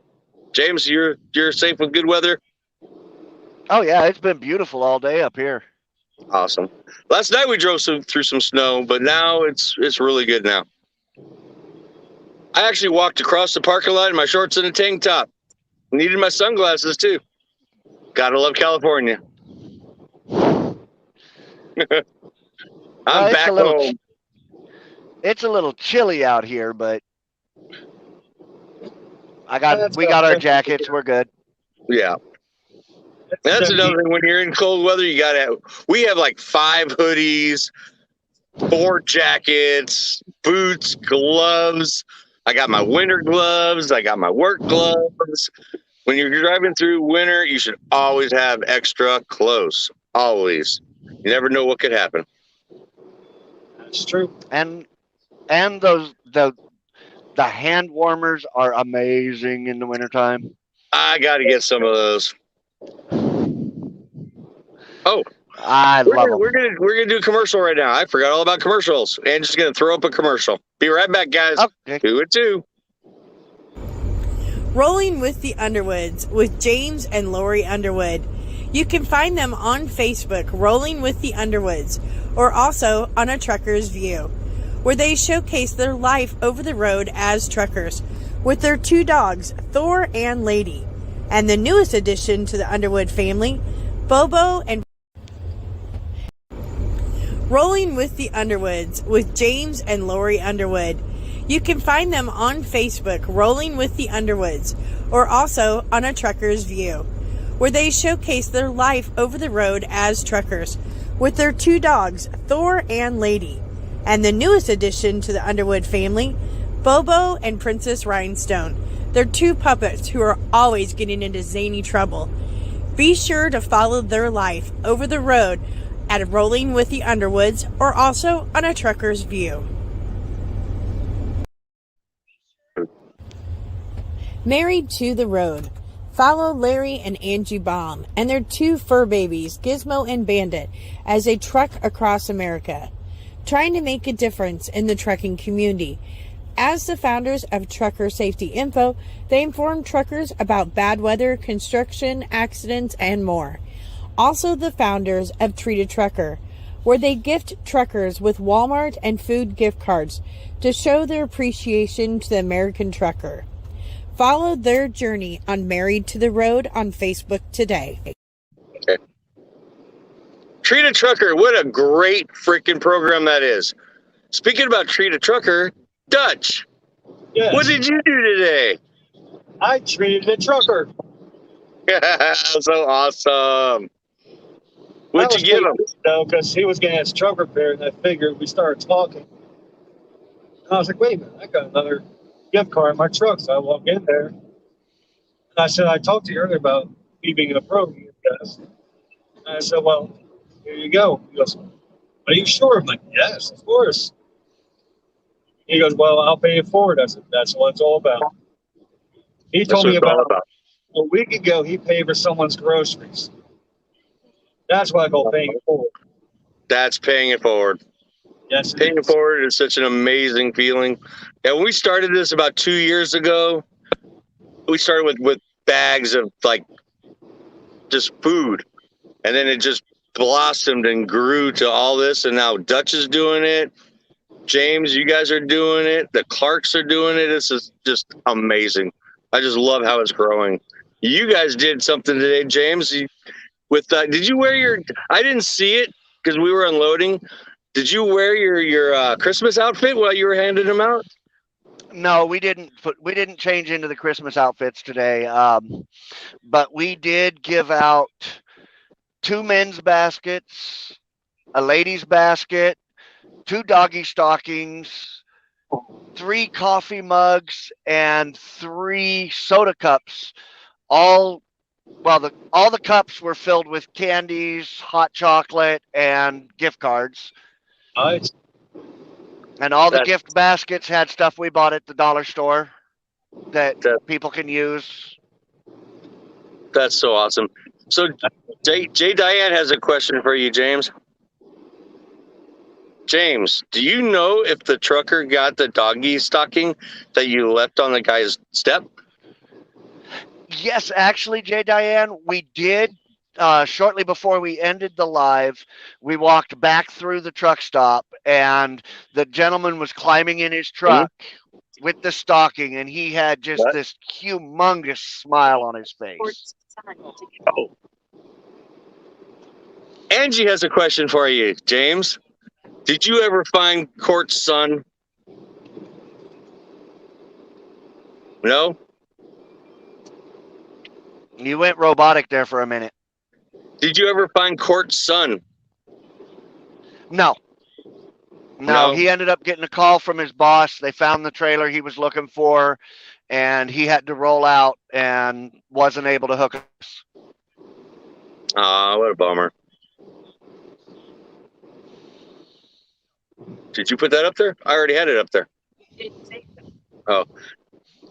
James, you're safe with good weather? Oh, yeah, it's been beautiful all day up here. Awesome. Last night we drove through some snow, but now it's really good now. I actually walked across the parking lot in my shorts and a tank top. Needed my sunglasses too. Gotta love California. I'm back home. It's a little chilly out here, but We got our jackets. We're good. Yeah. That's another thing. When you're in cold weather, we have like 5 hoodies, 4 jackets, boots, gloves. I got my winter gloves. I got my work gloves. When you're driving through winter, you should always have extra clothes. Always. You never know what could happen. That's true. And the hand warmers are amazing in the wintertime. I got to get some of those. Oh, I love them. We're gonna do a commercial right now. I forgot all about commercials. And just gonna throw up a commercial. Be right back, guys. Okay. 2 and 2. Rolling with the Underwoods with James and Lori Underwood. You can find them on Facebook, Rolling with the Underwoods, or also on A Trucker's View, where they showcase their life over the road as truckers with their 2 dogs, Thor and Lady, and the newest addition to the Underwood family, Bobo and Rolling with the Underwoods with James and Lori Underwood. You can find them on Facebook, Rolling with the Underwoods, or also on A Trucker's View, where they showcase their life over the road as truckers with their 2 dogs, Thor and Lady, and the newest addition to the Underwood family, Bobo and Princess Rhinestone. They're 2 puppets who are always getting into zany trouble. Be sure to follow their life over the road at Rolling with the Underwoods or also on A Trucker's View. Married to the Road. Follow Larry and Angie Baum and their 2 fur babies, Gizmo and Bandit, as they truck across America, trying to make a difference in the trucking community. As the founders of Trucker Safety Info, they inform truckers about bad weather, construction, accidents, and more. Also the founders of Treat a Trucker, where they gift truckers with Walmart and food gift cards to show their appreciation to the American trucker. Follow their journey on Married to the Road on Facebook today. Okay. Treat a Trucker, what a great freaking program that is. Speaking about Treat a Trucker, Dutch, Yes. what did you do today? I treated a trucker. So awesome. What'd you give him? No, because he was getting his truck repaired, and I figured we started talking. And I was like, wait a minute, I got another gift card in my truck. So I walk in there, and I said, I talked to you earlier about me being in a program, guys. And I said, well, here you go. He goes, are you sure? I'm like, yes, of course. He goes, well, I'll pay it forward. I said, that's what it's all about. He told me about a week ago, he paid for someone's groceries. That's what I call paying it forward. That's paying it forward. Yes, Paying it forward is such an amazing feeling. And when we started this about 2 years ago, we started with bags of like just food. And then it just blossomed and grew to all this. And now Dutch is doing it. James, you guys are doing it. The Clarks are doing it. This is just amazing. I just love how it's growing. You guys did something today, James. Did you wear your? I didn't see it because we were unloading. Did you wear your Christmas outfit while you were handing them out? No, we didn't change into the Christmas outfits today. But we did give out 2 men's baskets, a ladies' basket, 2 doggy stockings, 3 coffee mugs, and 3 soda cups. All the cups were filled with candies, hot chocolate, and gift cards. Nice. And all the gift baskets had stuff we bought at the dollar store that people can use. That's so awesome. So Jay Diane has a question for you, James. James, do you know if the trucker got the doggy stocking that you left on the guy's step? Yes, actually, Jay Diane, we did. Shortly before we ended the live, we walked back through the truck stop, and the gentleman was climbing in his truck with the stocking, and he had just this humongous smile on his face. Oh. Angie has a question for you, James. Did you ever find Court's son? No? You went robotic there for a minute. Did you ever find Court's son? No. No, he ended up getting a call from his boss. They found the trailer he was looking for, and he had to roll out and wasn't able to hook us. What a bummer. Did you put that up there? I already had it up there. Oh.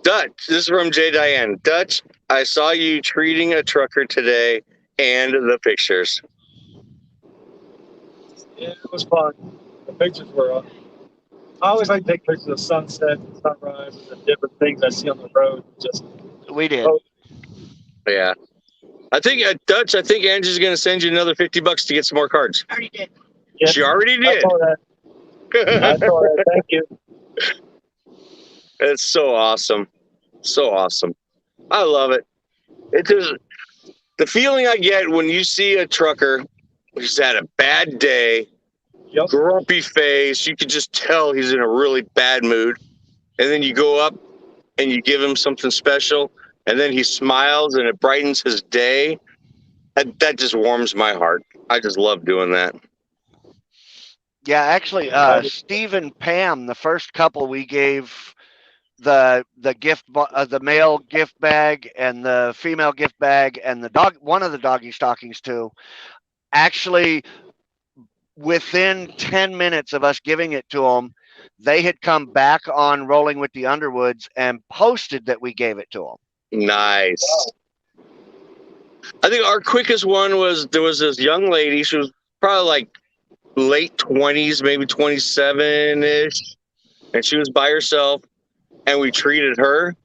Dutch, this is from J. Diane. Dutch, I saw you treating a trucker today and the pictures. Yeah, it was fun. The pictures were I always like to take pictures of sunset and sunrise and the different things I see on the road. Just We did. Yeah. I think, Dutch, I think Angie's going to send you another $50 to get some more cards. Already did. yeah, She already I did. saw that. I saw that. Thank you. It's so awesome. So awesome. I love it. It just, the feeling I get when you see a trucker who's had a bad day, Yep. grumpy face, you could just tell he's in a really bad mood. And then you go up and you give him something special, and then he smiles and it brightens his day. That just warms my heart. I just love doing that. Yeah, actually, Steve and Pam, the first couple we gave the the male gift bag and the female gift bag and one of the doggy stockings too. Actually, within 10 minutes of us giving it to them, they had come back on Rolling with the Underwoods and posted that we gave it to them. Nice. I think our quickest one was, there was this young lady. She was probably like late 20s, maybe 27-ish. And she was by herself, and we treated her.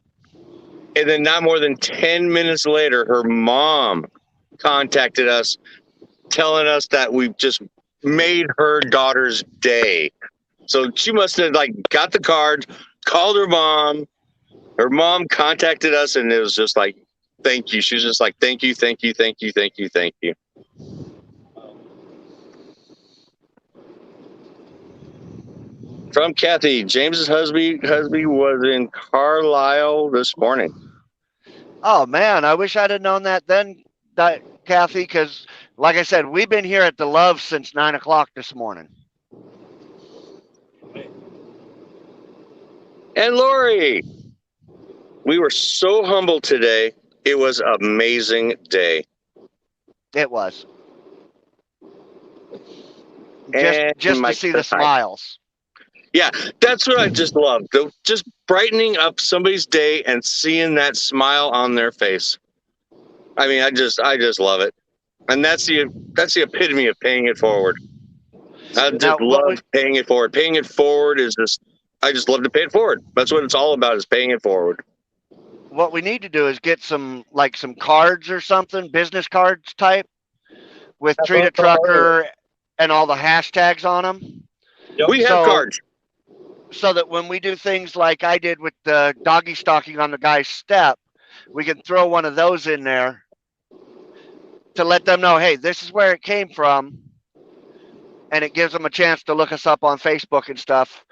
And then not more than 10 minutes later, her mom contacted us telling us that we just made her daughter's day. So she must have like got the card, called her mom. Her mom contacted us, and it was just like, thank you. She was just like, thank you, thank you, thank you, thank you, thank you. From Kathy, James's husband was in Carlisle this morning. Oh man, I wish I'd have known that then, Kathy, because like I said, we've been here at the Love since 9 o'clock this morning. And Lori, we were so humbled today. It was an amazing day. It was. And Just to Mike see the said hi. smiles. Yeah, that's what I just love. Just brightening up somebody's day and seeing that smile on their face. I mean, I just love it. And that's the epitome of paying it forward. I just love paying it forward. Paying it forward is just, I just love to pay it forward. That's what it's all about, is paying it forward. What we need to do is get some cards or something, business cards type, with Treat a Trucker and all the hashtags on them. Yep. We have cards. So that when we do things like I did with the doggy stocking on the guy's step, we can throw one of those in there to let them know, hey, this is where it came from. And it gives them a chance to look us up on Facebook and stuff.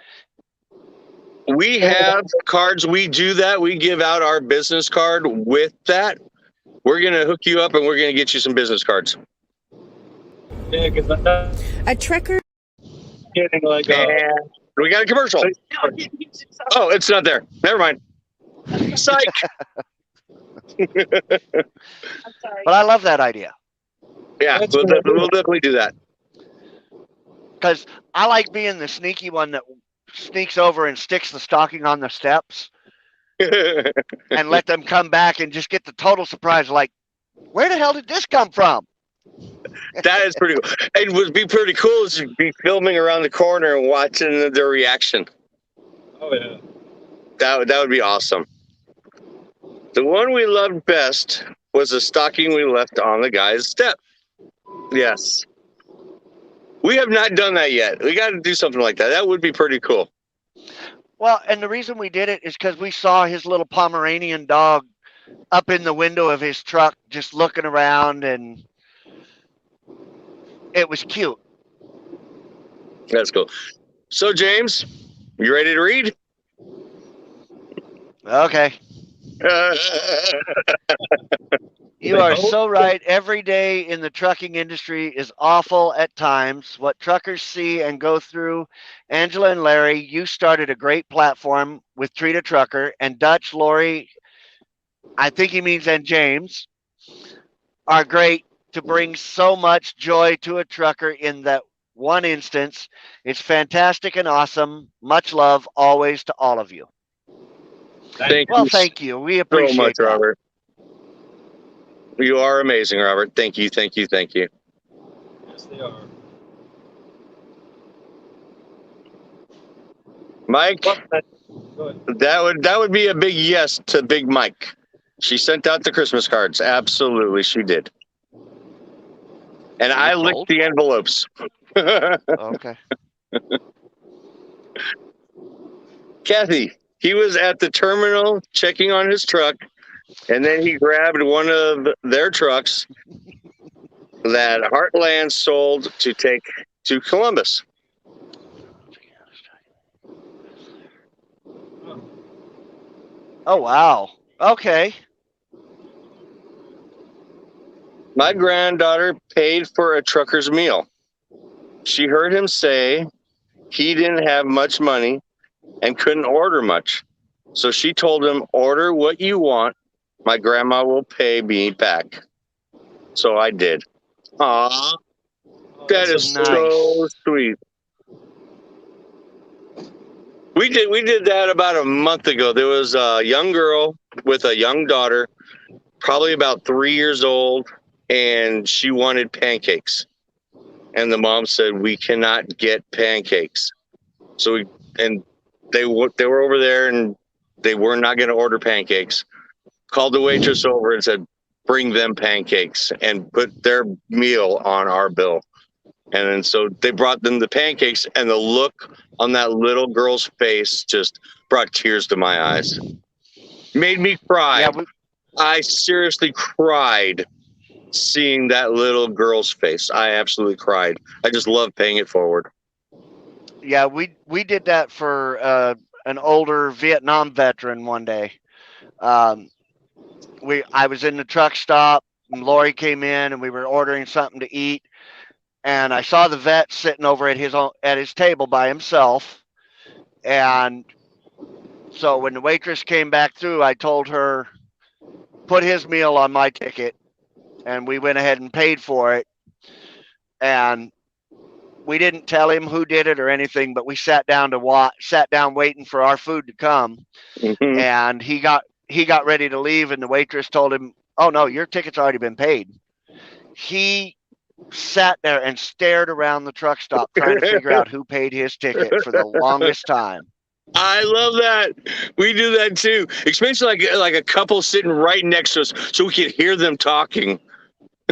We have cards. We do that. We give out our business card with that. We're going to hook you up and we're going to get you some business cards. Yeah, because A trucker. getting like We got a commercial. Oh, it's not there. Never mind. Psych. I'm sorry. But I love that idea. Yeah, we'll definitely do that. Because I like being the sneaky one that sneaks over and sticks the stocking on the steps and let them come back and just get the total surprise, like, where the hell did this come from? That is pretty cool. It would be pretty cool is to be filming around the corner and watching their reaction. oh yeah. That would be awesome. The one we loved best was the stocking we left on the guy's step. Yes. We have not done that yet. We got to do something like that. That would be pretty cool. Well, and the reason we did it is because we saw his little Pomeranian dog up in the window of his truck just looking around, and it was cute. That's cool. So, James, you ready to read? Okay. You are so right. Every day in the trucking industry is awful at times. What truckers see and go through. Angela and Larry, you started a great platform with Treat a Trucker, and Dutch, Lori, I think he means, and James, are great to bring so much joy to a trucker in that one instance. It's fantastic and awesome. Much love always to all of you. Thank Well, you thank you. We so appreciate much, that. Robert. You are amazing, Robert. Thank you, thank you, thank you. Yes, they are. Mike, Go ahead. that would be a big yes to Big Mike. She sent out the Christmas cards. Absolutely, she did. And I licked cold? the envelopes. Okay. Kathy, he was at the terminal checking on his truck, and then he grabbed one of their trucks that Heartland sold to take to Columbus. Oh, wow. Okay. My granddaughter paid for a trucker's meal. She heard him say he didn't have much money and couldn't order much. So she told him, order what you want. My grandma will pay me back. So I did. Aw, that is nice. so sweet. We did that about a month ago. There was a young girl with a young daughter, probably about 3 years old, and she wanted pancakes. And the mom said, we cannot get pancakes. So they were over there and they were not going to order pancakes. Called the waitress over and said, bring them pancakes, and put their meal on our bill. And then so they brought them the pancakes, and the look on that little girl's face just brought tears to my eyes. Made me cry. Yeah, I seriously cried seeing that little girl's face. I absolutely cried. I just love paying it forward. Yeah, we did that for an older Vietnam veteran one day. I was in the truck stop, and Lori came in, and we were ordering something to eat, and I saw the vet sitting over at his table by himself. And so when the waitress came back through, I told her, put his meal on my ticket, and we went ahead and paid for it. And we didn't tell him who did it or anything, but we sat down waiting for our food to come. Mm-hmm. And he got ready to leave, and the waitress told him, oh no, your ticket's already been paid. He sat there and stared around the truck stop trying to figure out who paid his ticket for the longest time. I love that. We do that too, especially like a couple sitting right next to us so we can hear them talking.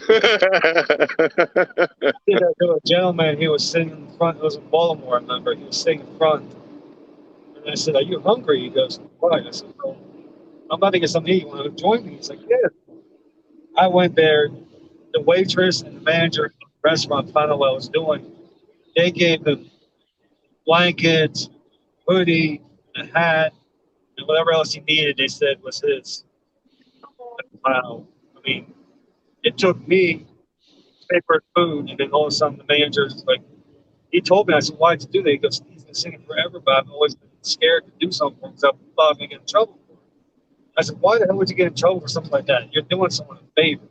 There was a gentleman, he was sitting in front. It was in Baltimore, I remember. He was sitting in front. And I said, are you hungry? He goes, why? I said, well, I'm about to get something to eat. You want to join me? He's like, yeah. I went there. The waitress and the manager of the restaurant found out what I was doing. They gave him blankets, hoodie, a hat, and whatever else he needed, they said was his. Wow. I mean, it took me to pay for food, and then all of a sudden the manager's like, he told me, I said, why'd you do that? He goes, he's been singing forever, but I've always been scared to do something because I thought I'd get in trouble for it. I said, why the hell would you get in trouble for something like that? You're doing someone a favor.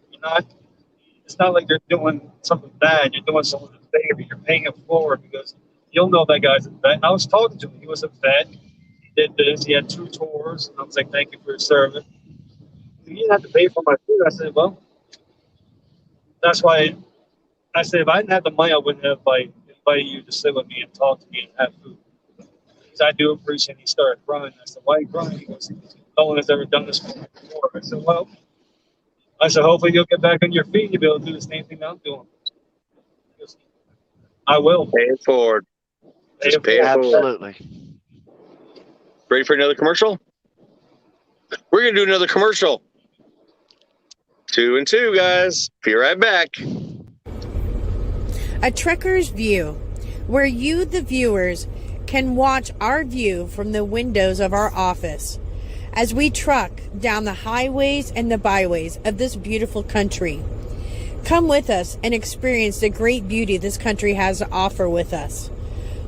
It's not like you're doing something bad. You're doing someone a favor. You're paying it forward because you'll know that guy's a vet. I was talking to him. He was a vet. He did this. He had 2 tours. And I was like, thank you for your service. You didn't have to pay for my food. I said, well, that's why I said, if I didn't have the money, I wouldn't have invited you to sit with me and talk to me and have food. Because I do appreciate it. He started crying. I said, why are you crying? He goes, no one has ever done this for me before. I said, well, hopefully you'll get back on your feet and you'll be able to do the same thing that I'm doing. Goes, I will. Pay it forward. Just pay it forward. Absolutely. Ready for another commercial? We're going to do another commercial. 2 and 2, guys. Be right back. A Trekker's View, where you, the viewers, can watch our view from the windows of our office. as we truck down the highways and the byways of this beautiful country. Come with us and experience the great beauty this country has to offer with us.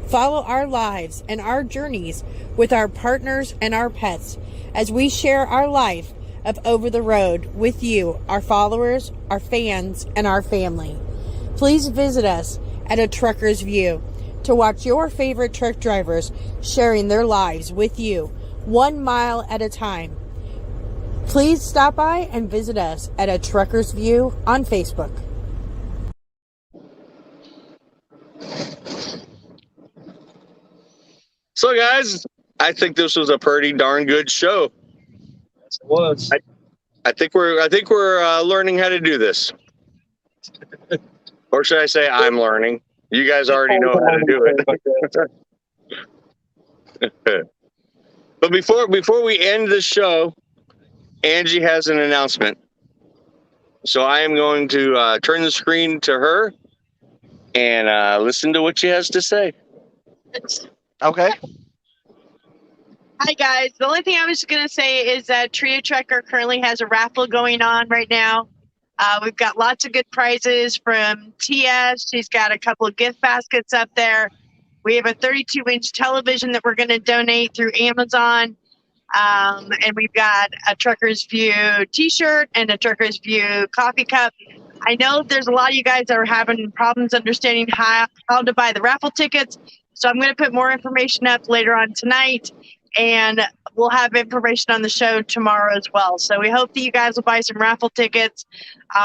Follow our lives and our journeys with our partners and our pets as we share our life of Over the Road with you, our followers, our fans, and our family. Please visit us at A Trucker's View to watch your favorite truck drivers sharing their lives with you, 1 mile at a time. Please stop by and visit us at A Trucker's View on Facebook. So, guys, I think this was a pretty darn good show. Yes, it was. I think we're learning how to do this, or should I say, I'm learning. You guys already know how to do it. But before we end the show, Angie has an announcement. So I am going to turn the screen to her and listen to what she has to say. Okay. Hi guys. The only thing I was going to say is that Trio Trucker currently has a raffle going on right now. We've got lots of good prizes from TS. She's got a couple of gift baskets up there. We have a 32-inch television that we're going to donate through Amazon. And we've got a Trucker's View t-shirt and a Trucker's View coffee cup. I know there's a lot of you guys that are having problems understanding how to buy the raffle tickets. So I'm going to put more information up later on tonight. And we'll have information on the show tomorrow as well. So we hope that you guys will buy some raffle tickets.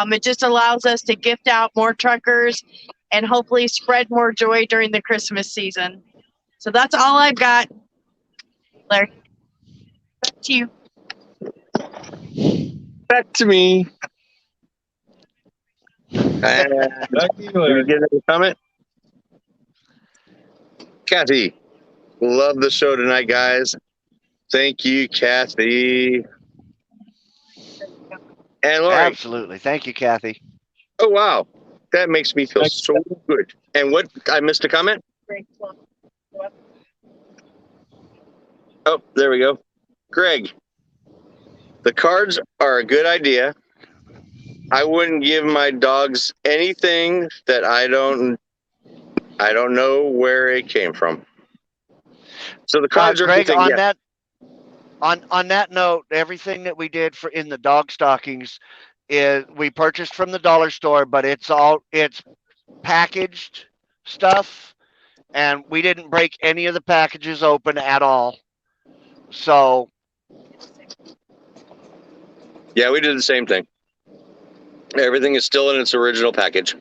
It just allows us to gift out more truckers and hopefully spread more joy during the Christmas season. So that's all I've got. Larry, back to you. Back to me. Back to you, Did Larry. you get any comment? Kathy, love the show tonight, guys. Thank you, Kathy. And Lori. Absolutely. Thank you, Kathy. Oh, wow. That makes me feel so good. And what? I missed a comment? Oh, there we go. Greg, the cards are a good idea. I wouldn't give my dogs anything that I don't know where it came from. So the cards are a Greg, good thing. on Yeah. that on that note, everything that we did in the dog stockings is we purchased from the dollar store, but it's packaged stuff, and we didn't break any of the packages open at all. So Yeah, we did the same thing. Everything is still in its original package.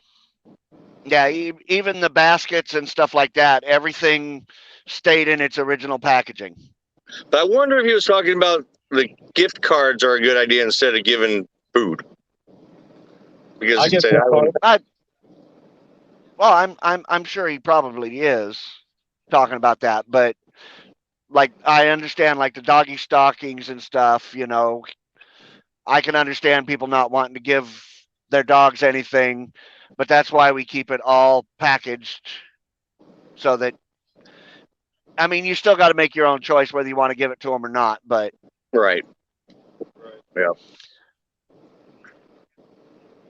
yeah, even the baskets and stuff like that, everything stayed in its original packaging. But I wonder if he was talking about the gift cards are a good idea instead of giving food. Because I he get said, that Well, I'm sure he probably is talking about that, but like I understand like the doggy stockings and stuff, I can understand people not wanting to give their dogs anything, but that's why we keep it all packaged so that you still got to make your own choice whether you want to give it to them or not, but right. Yeah.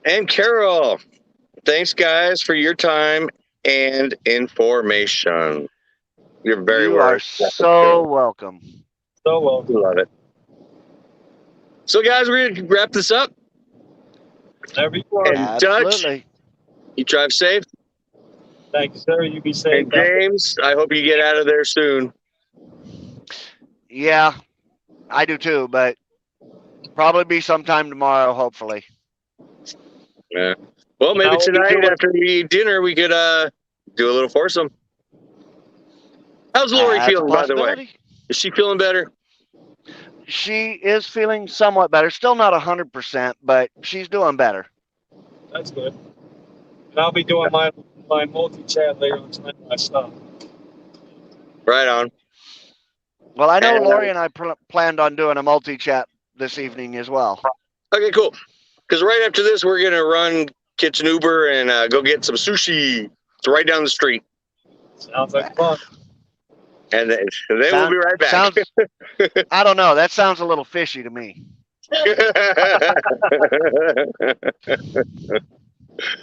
And Carol, thanks guys for your time and information. You're very you are so welcome. so well. Love it. So guys, we're gonna wrap this up. Whenever you are. And Dutch, Absolutely. you drive safe. Thank you, sir. You be safe. And James, I hope you get out of there soon. Yeah, I do too, but probably be sometime tomorrow, hopefully. Yeah. Well, maybe Now, tonight after we eat dinner, we could do a little foursome. How's Lori That's a feeling, by the way? possibility. Is she feeling better? She is feeling somewhat better. Still not 100%, but she's doing better. That's good. And I'll be doing my multi-chat later on tonight when I stop. Right on. Well, I know And, Lori and I planned on doing a multi-chat this evening as well. Okay, cool. Because right after this, we're gonna run Kitchen Uber and go get some sushi. It's right down the street. Sounds like fun. And then we'll be right back. Sounds, I don't know. That sounds a little fishy to me.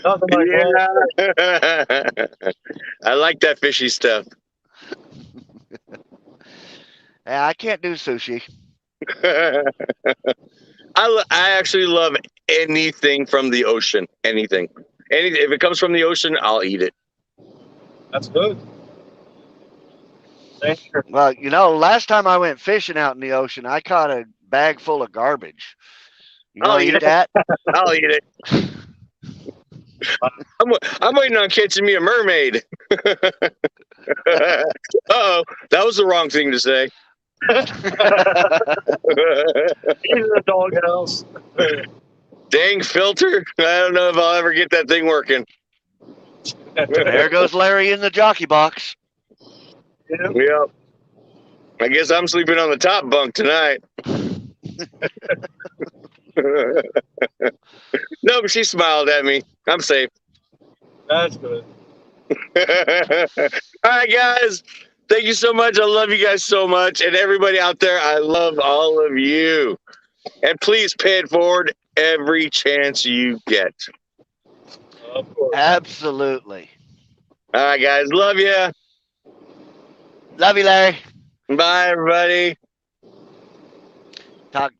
Nothing like that. Yeah. I like that fishy stuff. Yeah, I can't do sushi. I actually love anything from the ocean. Anything. If it comes from the ocean, I'll eat it. That's good. Thank you. Well, you know, last time I went fishing out in the ocean, I caught a bag full of garbage. You I'll want to eat eat that? I'll eat it. I'm waiting on catching me a mermaid. Uh-oh, that was the wrong thing to say. In the doghouse. Dang filter. I don't know if I'll ever get that thing working. There goes Larry in the jockey box. Yep. I guess I'm sleeping on the top bunk tonight. No, but she smiled at me. I'm safe. That's good. All right, guys. Thank you so much. I love you guys so much. And everybody out there, I love all of you. And please pay it forward every chance you get. Of course. Absolutely. All right, guys. Love you. Love you, Larry. Bye, everybody. Talk